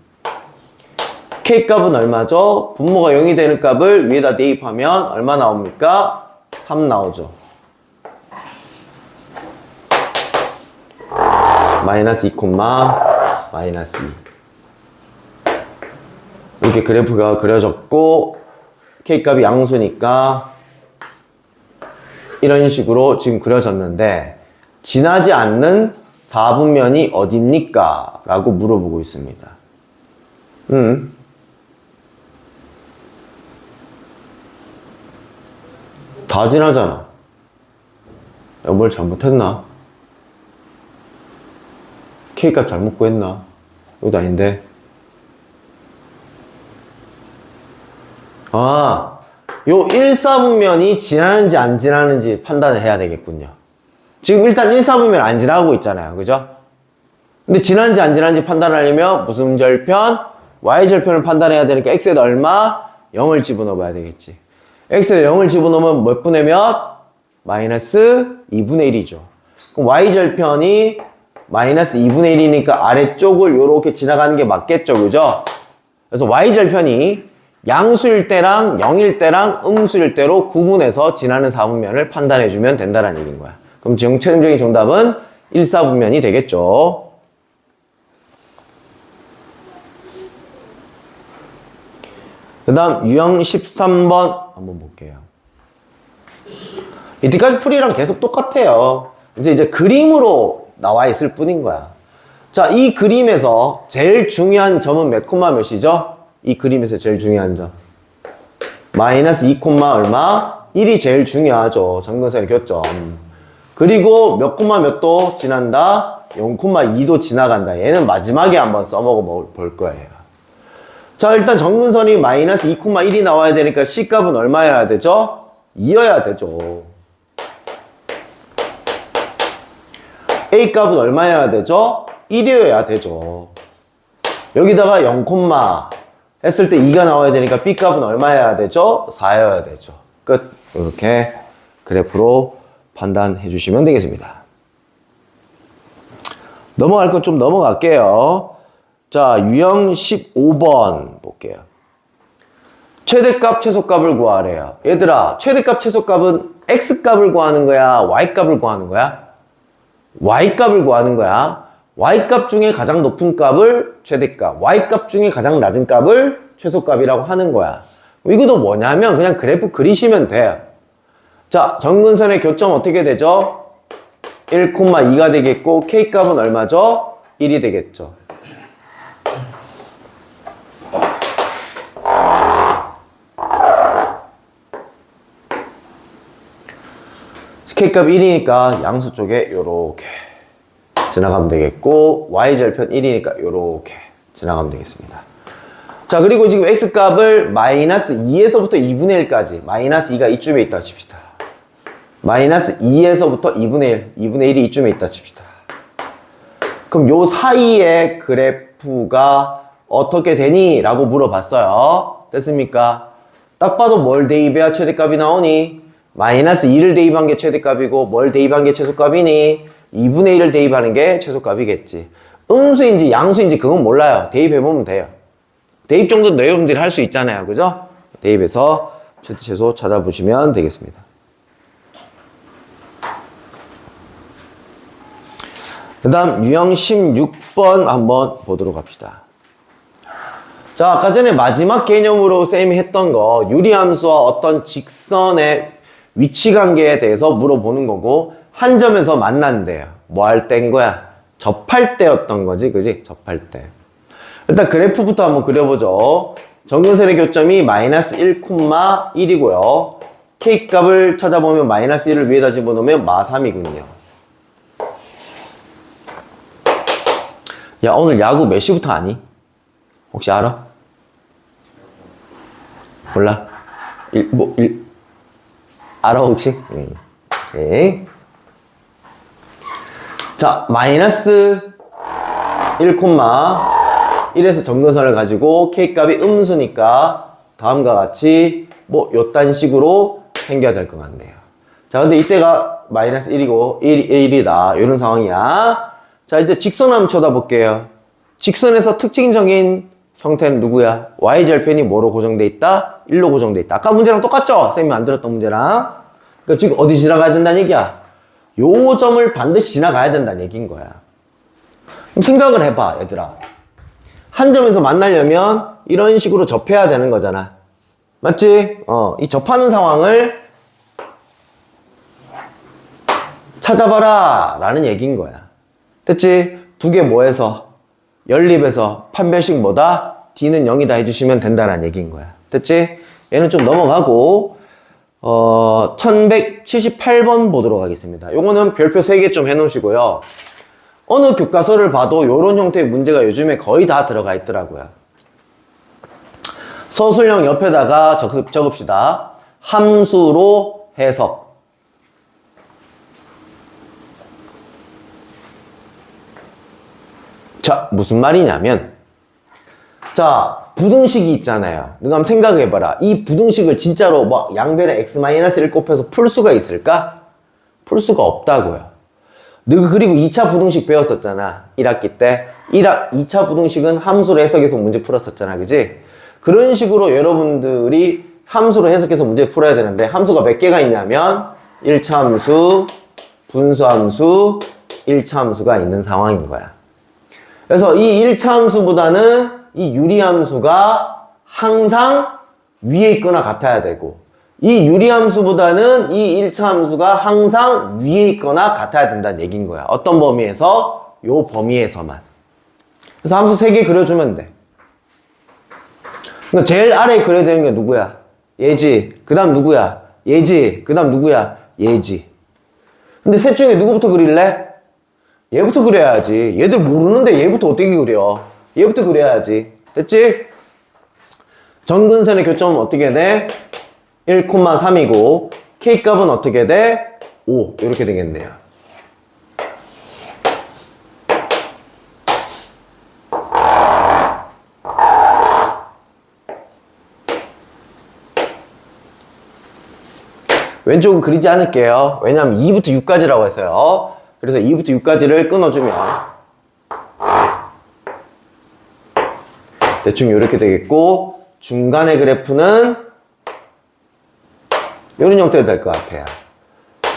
K값은 얼마죠? 분모가 0이 되는 값을 위에다 대입하면 얼마 나옵니까? 3 나오죠. 마이너스 2 콤마 마이너스 2. 이렇게 그래프가 그려졌고 K값이 양수니까 이런 식으로 지금 그려졌는데 지나지 않는 4분면이 어딥니까? 라고 물어보고 있습니다. 다 지나잖아. 내가 뭘 잘못했나? K값 잘못 구했나? 이것도 아닌데. 아, 요 1, 4분면이 지나는지 안 지나는지 판단을 해야 되겠군요. 지금 일단 1, 4분면 안 지나가고 있잖아요. 그죠? 근데 지나는지 안 지나는지 판단하려면 무슨 절편? Y절편을 판단해야 되니까 X에다 얼마? 0을 집어넣어 봐야 되겠지. X에다 0을 집어넣으면 몇 분의 몇? 마이너스 2분의 1이죠. 그럼 Y절편이 마이너스 2분의 1이니까 아래쪽을 요렇게 지나가는 게 맞겠죠. 그죠? 그래서 Y절편이 양수일 때랑 0일 때랑 음수일 때로 구분해서 지나는 4분면을 판단해주면 된다는 얘기인 거야. 그럼 지금 최종적인 정답은 1, 4분면이 되겠죠. 그 다음 유형 13번 한번 볼게요. 이때까지 풀이랑 계속 똑같아요. 이제 그림으로 나와 있을 뿐인 거야. 자, 이 그림에서 제일 중요한 점은 몇 콤마 몇이죠? 이 그림에서 제일 중요한 점. 마이너스 2 콤마 얼마? 1이 제일 중요하죠. 점근선의 교점. 그리고 몇 콤마 몇도 지난다? 0 콤마 2도 지나간다. 얘는 마지막에 한번 써먹어 볼 거예요. 자, 일단 점근선이 마이너스 2 콤마 1이 나와야 되니까 C값은 얼마여야 되죠? 2여야 되죠. A값은 얼마여야 되죠? 1이어야 되죠. 여기다가 0 콤마 했을 때 2가 나와야 되니까 B값은 얼마여야 되죠? 4여야 되죠. 끝. 이렇게 그래프로 판단해 주시면 되겠습니다. 넘어갈 건 좀 넘어갈게요. 자, 유형 15번 볼게요. 최대값, 최소값을 구하래요. 얘들아, 최대값, 최소값은 X값을 구하는 거야? Y값을 구하는 거야? Y값을 구하는 거야. Y값 중에 가장 높은 값을 최대값, Y값 중에 가장 낮은 값을 최소값이라고 하는 거야. 이것도 뭐냐면 그냥 그래프 그리시면 돼요. 자, 점근선의 교점 어떻게 되죠? 1,2가 되겠고 K값은 얼마죠? 1이 되겠죠. K값 1이니까 양수 쪽에 요렇게 지나가면 되겠고 Y절편 1이니까 요렇게 지나가면 되겠습니다. 자, 그리고 지금 X값을 마이너스 2에서부터 2분의 1까지 마이너스 2가 이쯤에 있다 칩시다. 마이너스 2에서부터 2분의 1, 2분의 1이 이쯤에 있다 칩시다. 그럼 요 사이의 그래프가 어떻게 되니? 라고 물어봤어요. 됐습니까? 딱 봐도 뭘 대입해야 최대값이 나오니? 마이너스 2를 대입한 게 최대값이고 뭘 대입한 게 최소값이니? 2분의 1을 대입하는 게 최소값이겠지. 음수인지 양수인지 그건 몰라요. 대입해보면 돼요. 대입 정도는 여러분들이 할 수 있잖아요. 그죠? 대입해서 최소 찾아보시면 되겠습니다. 그 다음 유형 16번 한번 보도록 합시다. 자, 아까 전에 마지막 개념으로 쌤이 했던 거 유리함수와 어떤 직선의 위치관계에 대해서 물어보는 거고 한 점에서 만난대요. 뭐 할 때인 거야? 접할 때였던 거지, 그지? 접할 때. 일단 그래프부터 한번 그려보죠. 점근선의 교점이 마이너스 1,1이고요. K값을 찾아보면 마이너스 1을 위에다 집어넣으면 마3이군요. 야, 오늘 야구 몇 시부터 하니? 혹시 알아? 몰라? 알아 혹시? 오케이. 자, 마이너스 1,1에서 점근선을 가지고 K값이 음수니까 다음과 같이 뭐 요딴 식으로 생겨야 될 것 같네요. 자, 근데 이때가 마이너스 1이고 1이다. 이런 상황이야. 자, 이제 직선 한번 쳐다볼게요. 직선에서 특징적인 형태는 누구야? y절편이 뭐로 고정돼 있다? 1로 고정돼 있다. 아까 문제랑 똑같죠? 쌤이 만들었던 문제랑. 그러니까 지금 어디 지나가야 된다는 얘기야? 요 점을 반드시 지나가야 된다는 얘기인 거야. 그럼 생각을 해봐, 얘들아. 한 점에서 만나려면 이런 식으로 접해야 되는 거잖아. 맞지? 이 접하는 상황을 찾아봐라 라는 얘기인 거야. 됐지? 두 개 뭐해서? 연립해서 판별식 뭐다? D는 0이다 해주시면 된다라는 얘기인 거야. 됐지? 얘는 좀 넘어가고 1178번 보도록 하겠습니다. 요거는 별표 3개 좀 해놓으시고요. 어느 교과서를 봐도 요런 형태의 문제가 요즘에 거의 다 들어가 있더라고요. 서술형 옆에다가 적읍시다. 함수로 해석. 자, 무슨 말이냐면, 자, 부등식이 있잖아요. 누가 한번 생각해봐라. 이 부등식을 진짜로 뭐 양변에 x-1을 곱해서 풀 수가 있을까? 풀 수가 없다고요. 너가 그리고 2차 부등식 배웠었잖아. 1학기 때. 2차 부등식은 함수로 해석해서 문제 풀었었잖아. 그지? 그런 식으로 여러분들이 함수로 해석해서 문제 풀어야 되는데, 함수가 몇 개가 있냐면 1차 함수, 분수 함수, 1차 함수가 있는 상황인 거야. 그래서 이 1차 함수보다는 이 유리함수가 항상 위에 있거나 같아야 되고, 이 유리함수보다는 이 1차 함수가 항상 위에 있거나 같아야 된다는 얘기인 거야. 어떤 범위에서? 요 범위에서만. 그래서 함수 3개 그려주면 돼. 그러니까 제일 아래에 그려야 되는 게 누구야? 얘지. 그 다음 누구야? 얘지. 그 다음 누구야? 얘지. 근데 셋 중에 누구부터 그릴래? 얘부터 그려야지. 얘들 모르는데 얘부터 어떻게 그려? 얘부터 그려야지. 됐지? 전근선의 교점은 어떻게 돼? 1,3이고 K값은 어떻게 돼? 5. 이렇게 되겠네요. 왼쪽은 그리지 않을게요. 왜냐하면 2부터 6까지라고 했어요. 그래서 2부터 6까지를 끊어주면 대충 이렇게 되겠고, 중간의 그래프는 이런 형태로 될 것 같아요.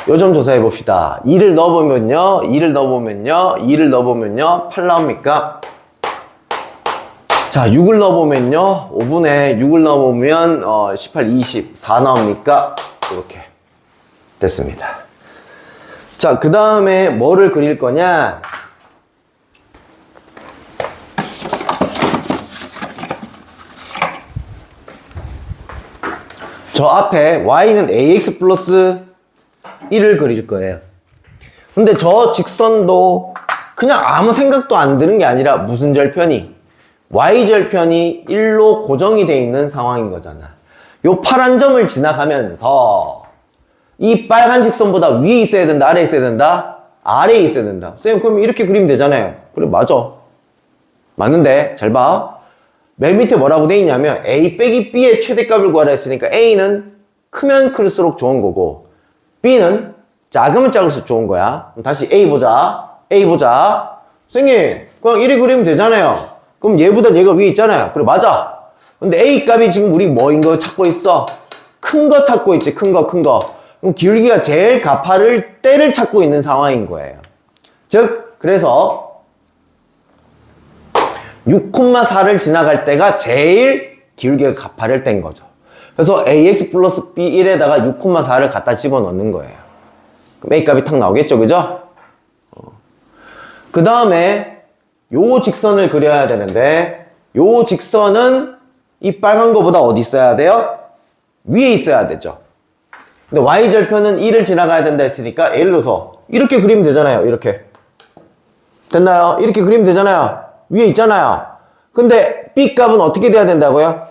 요 점 조사해 봅시다. 2를 넣어보면요, 2를 넣어보면요, 2를 넣어보면요, 8 나옵니까? 자, 6을 넣어보면요, 5분의 6을 넣어보면 18, 20, 4 나옵니까? 이렇게 됐습니다. 자, 그 다음에 뭐를 그릴 거냐? 저 앞에 y는 ax 플러스 1을 그릴 거예요. 근데 저 직선도 그냥 아무 생각도 안 드는 게 아니라 무슨 절편이? y절편이 1로 고정이 되어 있는 상황인 거잖아. 요 파란 점을 지나가면서 이 빨간 직선보다 위에 있어야 된다, 아래에 있어야 된다? 아래에 있어야 된다. 쌤, 그럼 이렇게 그리면 되잖아요. 그래, 맞아. 맞는데, 잘 봐. 맨 밑에 뭐라고 돼 있냐면 A 빼기 B의 최대값을 구하라 했으니까 A는 크면 클수록 좋은 거고, B는 작으면 작을수록 좋은 거야. 그럼 다시 A 보자. A 보자. 선생님, 그냥 이리 그리면 되잖아요. 그럼 얘보다 얘가 위에 있잖아요. 그래, 맞아. 근데 A 값이 지금 우리 뭐인 거 찾고 있어? 큰 거 찾고 있지, 큰 거, 큰 거. 그럼 기울기가 제일 가파를 때를 찾고 있는 상황인 거예요. 즉, 그래서 6,4를 지나갈 때가 제일 기울기가 가파를 뗀 거죠. 그래서 ax 플러스 b1에다가 6,4를 갖다 집어넣는 거예요. 그럼 a 값이 탁 나오겠죠, 그죠? 그 다음에 요 직선을 그려야 되는데, 요 직선은 이 빨간 거보다 어디 있어야 돼요? 위에 있어야 되죠. 근데 y절편은 1을 지나가야 된다 했으니까 예를 들어서 이렇게 그리면 되잖아요. 이렇게 됐나요? 이렇게 그리면 되잖아요. 위에 있잖아요. 근데 B 값은 어떻게 돼야 된다고요?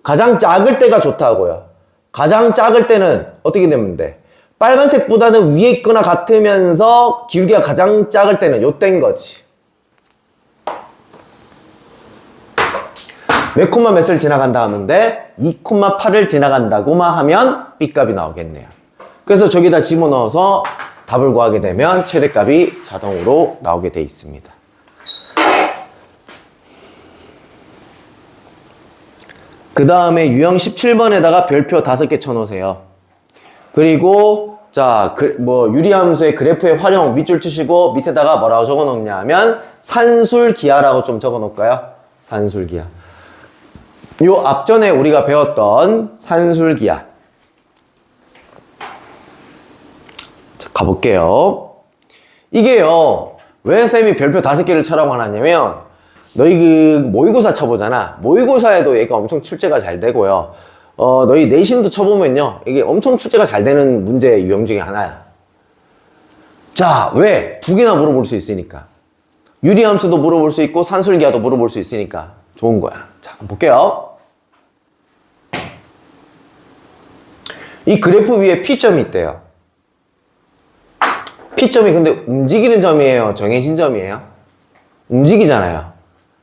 가장 작을 때가 좋다고요. 가장 작을 때는 어떻게 되면 돼? 빨간색보다는 위에 있거나 같으면서 기울기가 가장 작을 때는 요때인 거지. 몇 콤마 몇을 지나간다 하는데 2,8을 지나간다고만 하면 B 값이 나오겠네요. 그래서 저기다 집어넣어서 답을 구하게 되면 최대값이 자동으로 나오게 돼 있습니다. 그 다음에 유형 17번에다가 별표 5개 쳐놓으세요. 그리고 자, 유리함수의 그래프의 활용 밑줄 치시고 밑에다가 뭐라고 적어 놓냐 하면 산술기하라고 좀 적어 놓을까요? 산술기하. 요 앞전에 우리가 배웠던 산술기하. 자, 가볼게요. 이게요, 왜 쌤이 별표 5개를 쳐라고 하냐면, 너희 그 모의고사 쳐보잖아. 모의고사에도 얘가 엄청 출제가 잘 되고요. 너희 내신도 쳐보면요, 이게 엄청 출제가 잘 되는 문제 유형 중에 하나야. 자, 왜? 2개나 물어볼 수 있으니까. 유리함수도 물어볼 수 있고 산술기하도 물어볼 수 있으니까 좋은 거야. 자, 한번 볼게요. 이 그래프 위에 P점이 있대요. P점이 근데 움직이는 점이에요? 정해진 점이에요? 움직이잖아요.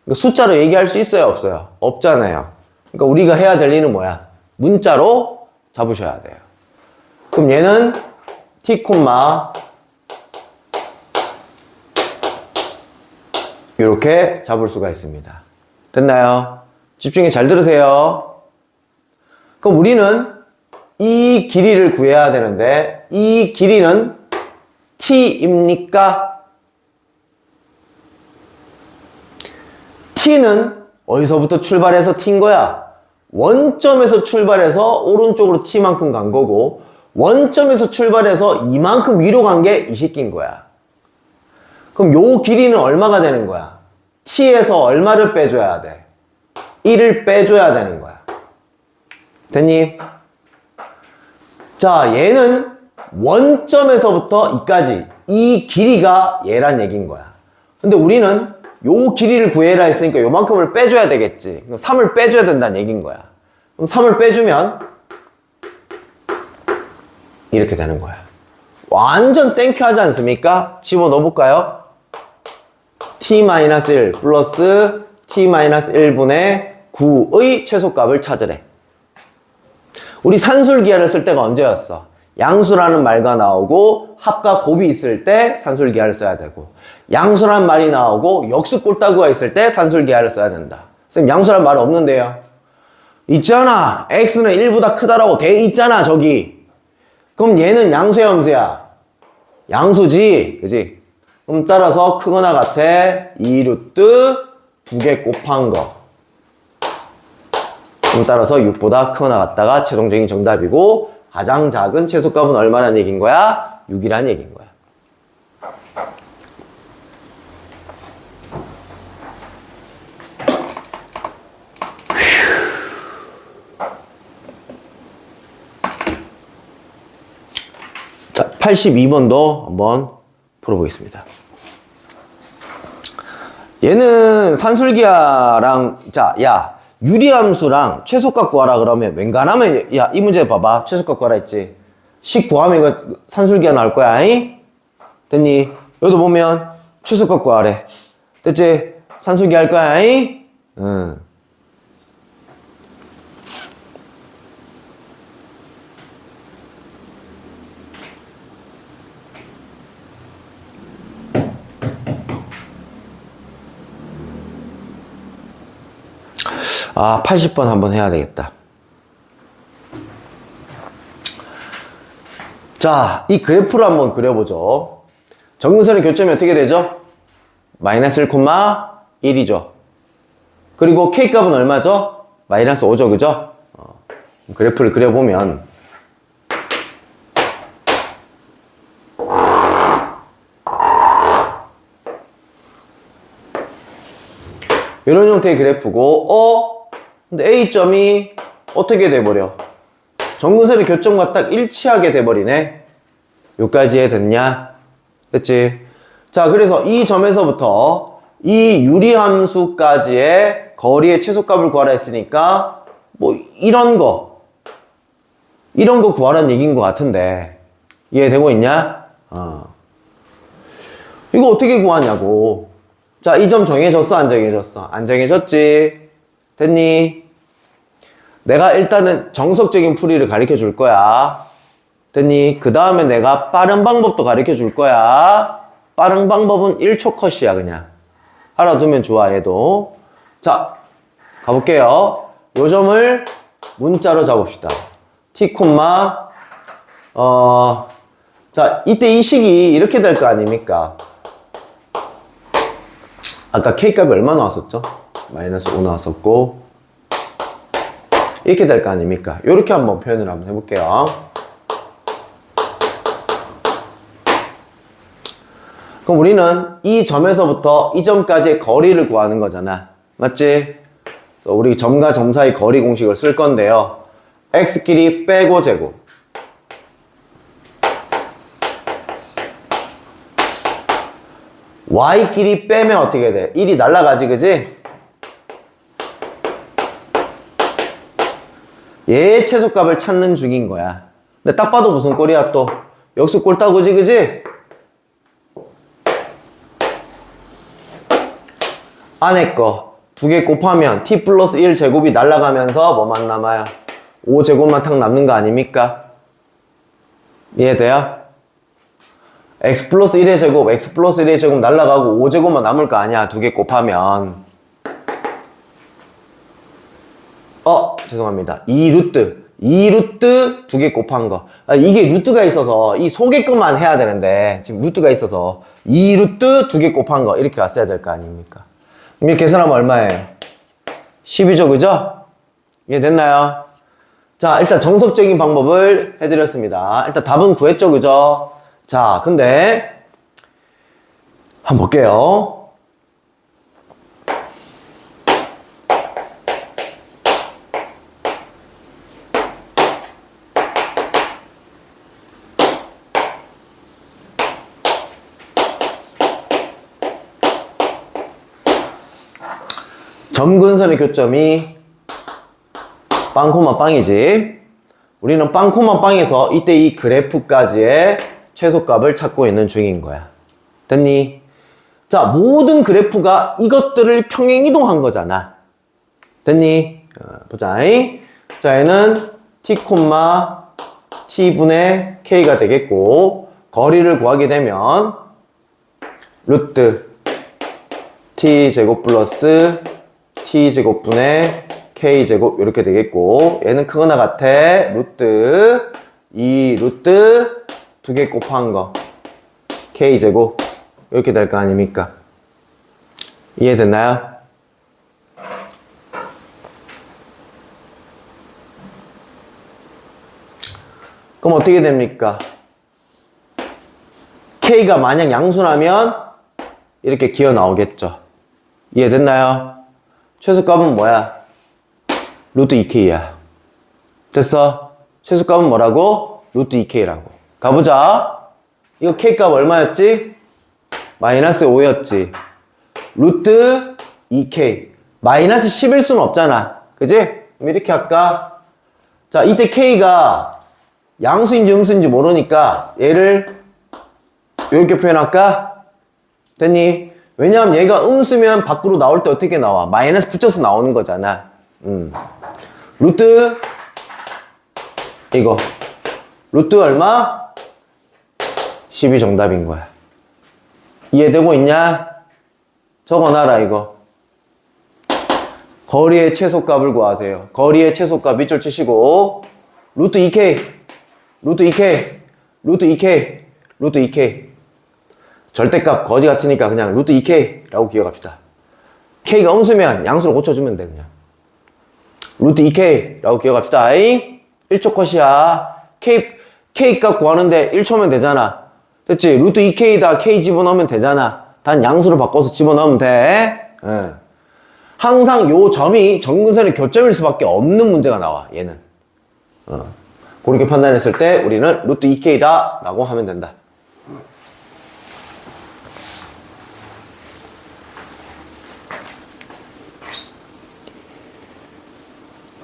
그러니까 숫자로 얘기할 수 있어요? 없어요? 없잖아요. 그러니까 우리가 해야 될 일은 뭐야? 문자로 잡으셔야 돼요. 그럼 얘는 T, 이렇게 잡을 수가 있습니다. 됐나요? 집중해 잘 들으세요. 그럼 우리는 이 길이를 구해야 되는데 이 길이는 T입니까? T는 어디서부터 출발해서 T인 거야? 원점에서 출발해서 오른쪽으로 T만큼 간 거고 원점에서 출발해서 이만큼 위로 간 게 이 새끼인 거야. 그럼 요 길이는 얼마가 되는 거야? T에서 얼마를 빼줘야 돼? 1을 빼줘야 되는 거야. 됐니? 자, 얘는 원점에서부터 이까지 이 길이가 얘란 얘기인 거야. 근데 우리는 요 길이를 구해라 했으니까 요만큼을 빼줘야 되겠지. 그럼 3을 빼줘야 된다는 얘기인 거야. 그럼 3을 빼주면 이렇게 되는 거야. 완전 땡큐 하지 않습니까? 집어넣어 볼까요? t-1 플러스 t-1분의 9의 최소값을 찾으래. 우리 산술기하를 쓸 때가 언제였어? 양수라는 말과 나오고 합과 곱이 있을 때 산술기하를 써야 되고 양수라는 말이 나오고 역수 꼴따구가 있을 때 산술기하를 써야 된다. 선생님, 양수라는 말은 없는데요. 있잖아. x는 1보다 크다라고 돼 있잖아, 저기. 그럼 얘는 양수야, 함수야? 양수지, 그지? 그럼 따라서 크거나 같아 2루트 2개 곱한 거. 그럼 따라서 6보다 크거나 같다가 최종적인 정답이고 가장 작은 최소값은 얼마라는 얘기인 거야? 6이라는 얘기인 거야. 자, 82번도 한번 풀어보겠습니다. 얘는 산술기하랑, 자, 야, 유리함수랑 최소값 구하라 그러면 웬간하면, 야, 이 문제 봐봐. 최소값 구하라 했지. 10 구하면 이거 산술기하 나올 거야. 이? 됐니? 여기도 보면 최소값 구하래. 됐지? 산술기하 할 거야. 이? 응. 아, 80번 한번 해야 되겠다. 자, 이 그래프를 한번 그려보죠. 정근선의 교점이 어떻게 되죠? 마이너스 1,1이죠. 그리고 K값은 얼마죠? 마이너스 5죠, 그죠? 그래프를 그려보면 이런 형태의 그래프고, 근데 A점이 어떻게 돼버려? 정근선의 교점과 딱 일치하게 돼버리네. 여기까지 해됐냐? 됐지? 자, 그래서 이 점에서부터 이 유리함수까지의 거리의 최소값을 구하라 했으니까 뭐 이런 거 구하라는 얘기인 것 같은데 이해되고 있냐? 이거 어떻게 구하냐고. 자, 이 점 정해졌어? 안 정해졌어? 안 정해졌지? 됐니? 내가 일단은 정석적인 풀이를 가르쳐 줄 거야. 됐니? 그 다음에 내가 빠른 방법도 가르쳐 줄 거야. 빠른 방법은 1초 컷이야, 그냥. 알아두면 좋아, 얘도. 자, 가볼게요. 요 점을 문자로 잡읍시다. t, 자, 이때 이 식이 이렇게 될 거 아닙니까? 아까 K값이 얼마 나왔었죠? 마이너스 5 나왔었고. 이렇게 될 거 아닙니까? 이렇게 한번 표현을 한번 해볼게요. 그럼 우리는 이 점에서부터 이 점까지의 거리를 구하는 거잖아. 맞지? 우리 점과 점 사이 거리 공식을 쓸 건데요. x끼리 빼고 제곱. y끼리 빼면 어떻게 돼? 1이 날라가지, 그지? 얘의 최소값을 찾는 중인 거야. 근데 딱 봐도 무슨 꼴이야, 또? 역수 꼴따구지, 그지? 안에 거 두 개 곱하면 t 플러스 1 제곱이 날아가면서 뭐만 남아요? 5 제곱만 탁 남는 거 아닙니까? 이해돼요? x 플러스 1의 제곱, x 플러스 1의 제곱 날아가고 5 제곱만 남을 거 아니야, 두 개 곱하면. 죄송합니다. 2루트 두 개 곱한 거. 이게 루트가 있어서 이 속의 것만 해야 되는데 지금 루트가 있어서 2루트 두 개 곱한 거 이렇게 왔어야 될 거 아닙니까? 이렇게 계산하면 얼마예요? 10이죠, 그죠? 이해됐나요? 자, 일단 정석적인 방법을 해드렸습니다. 일단 답은 구했죠, 그죠? 자, 근데 한번 볼게요. 점근선의 교점이 빵, 빵이지. 우리는 빵, 빵에서 이때 이 그래프까지의 최소값을 찾고 있는 중인 거야. 됐니? 자, 모든 그래프가 이것들을 평행이동한 거잖아. 됐니? 보자. 자, 얘는 t, t분의 k가 되겠고, 거리를 구하게 되면 루트 t제곱 플러스 t제곱분의 k제곱 이렇게 되겠고, 얘는 크거나 같아. 루트 2루트 두 개 곱한 거 k제곱 이렇게 될 거 아닙니까? 이해됐나요? 그럼 어떻게 됩니까? k가 만약 양수라면 이렇게 기어 나오겠죠. 이해됐나요? 최소값은 뭐야? 루트 2k야. 됐어? 최소값은 뭐라고? 루트 2k라고. 가보자. 이거 k값 얼마였지? 마이너스 5였지. 루트 2k. 마이너스 10일 수는 없잖아. 그지? 그럼 이렇게 할까? 자, 이때 k가 양수인지 음수인지 모르니까 얘를 이렇게 표현할까? 됐니? 왜냐하면 얘가 음수면 밖으로 나올 때 어떻게 나와? 마이너스 붙여서 나오는 거잖아. 루트 이거 루트 얼마? 10이 정답인 거야. 이해되고 있냐? 적어놔라 이거. 거리의 최소값을 구하세요. 거리의 최소값 밑줄 치시고 루트 2k 루트 2k 루트 2k 루트 2k 절대값 거지 같으니까 그냥 루트 2k라고 기억합시다. k가 음수면 양수로 고쳐주면 돼 그냥. 루트 2k라고 기억합시다. 1초 컷이야. k값 구하는데 1초면 되잖아. 됐지? 루트 2k에다 k 집어넣으면 되잖아. 단 양수로 바꿔서 집어넣으면 돼. 예. 항상 요 점이 점근선의 교점일 수밖에 없는 문제가 나와 얘는. 그렇게 판단했을 때 우리는 루트 2k다 라고 하면 된다.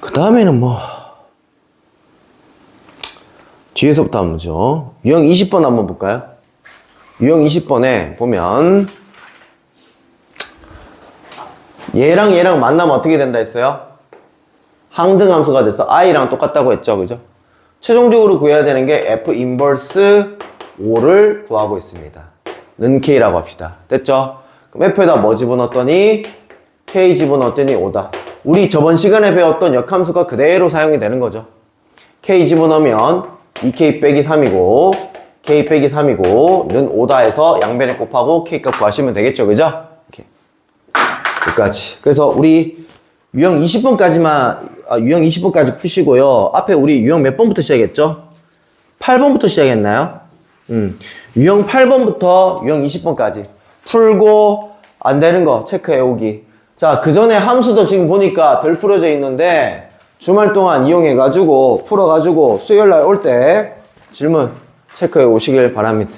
그 다음에는 뭐 뒤에서부터 한번 보죠. 유형 20번 한번 볼까요? 유형 20번에 보면 얘랑 만나면 어떻게 된다 했어요? 항등함수가 돼서 i랑 똑같다고 했죠, 그죠? 최종적으로 구해야 되는 게 F 인버스 5를 구하고 있습니다. 는 K라고 합시다. 됐죠? 그럼 F에다 뭐 집어넣었더니 K 집어넣었더니 5다. 우리 저번 시간에 배웠던 역함수가 그대로 사용이 되는 거죠. K 집어넣으면 2K 빼기 3이고 K 빼기 3이고 는 5다 해서 양변에 곱하고 K값 구하시면 되겠죠. 그죠? 이렇게. 여기까지. 그래서 우리 유형 20번까지 푸시고요. 앞에 우리 유형 몇 번부터 시작했죠? 8번부터 시작했나요? 유형 8번부터 유형 20번까지 풀고 안 되는 거 체크해 오기. 자, 그 전에 함수도 지금 보니까 덜 풀어져 있는데 주말 동안 이용해가지고 풀어가지고 수요일날 올 때 질문 체크해 오시길 바랍니다.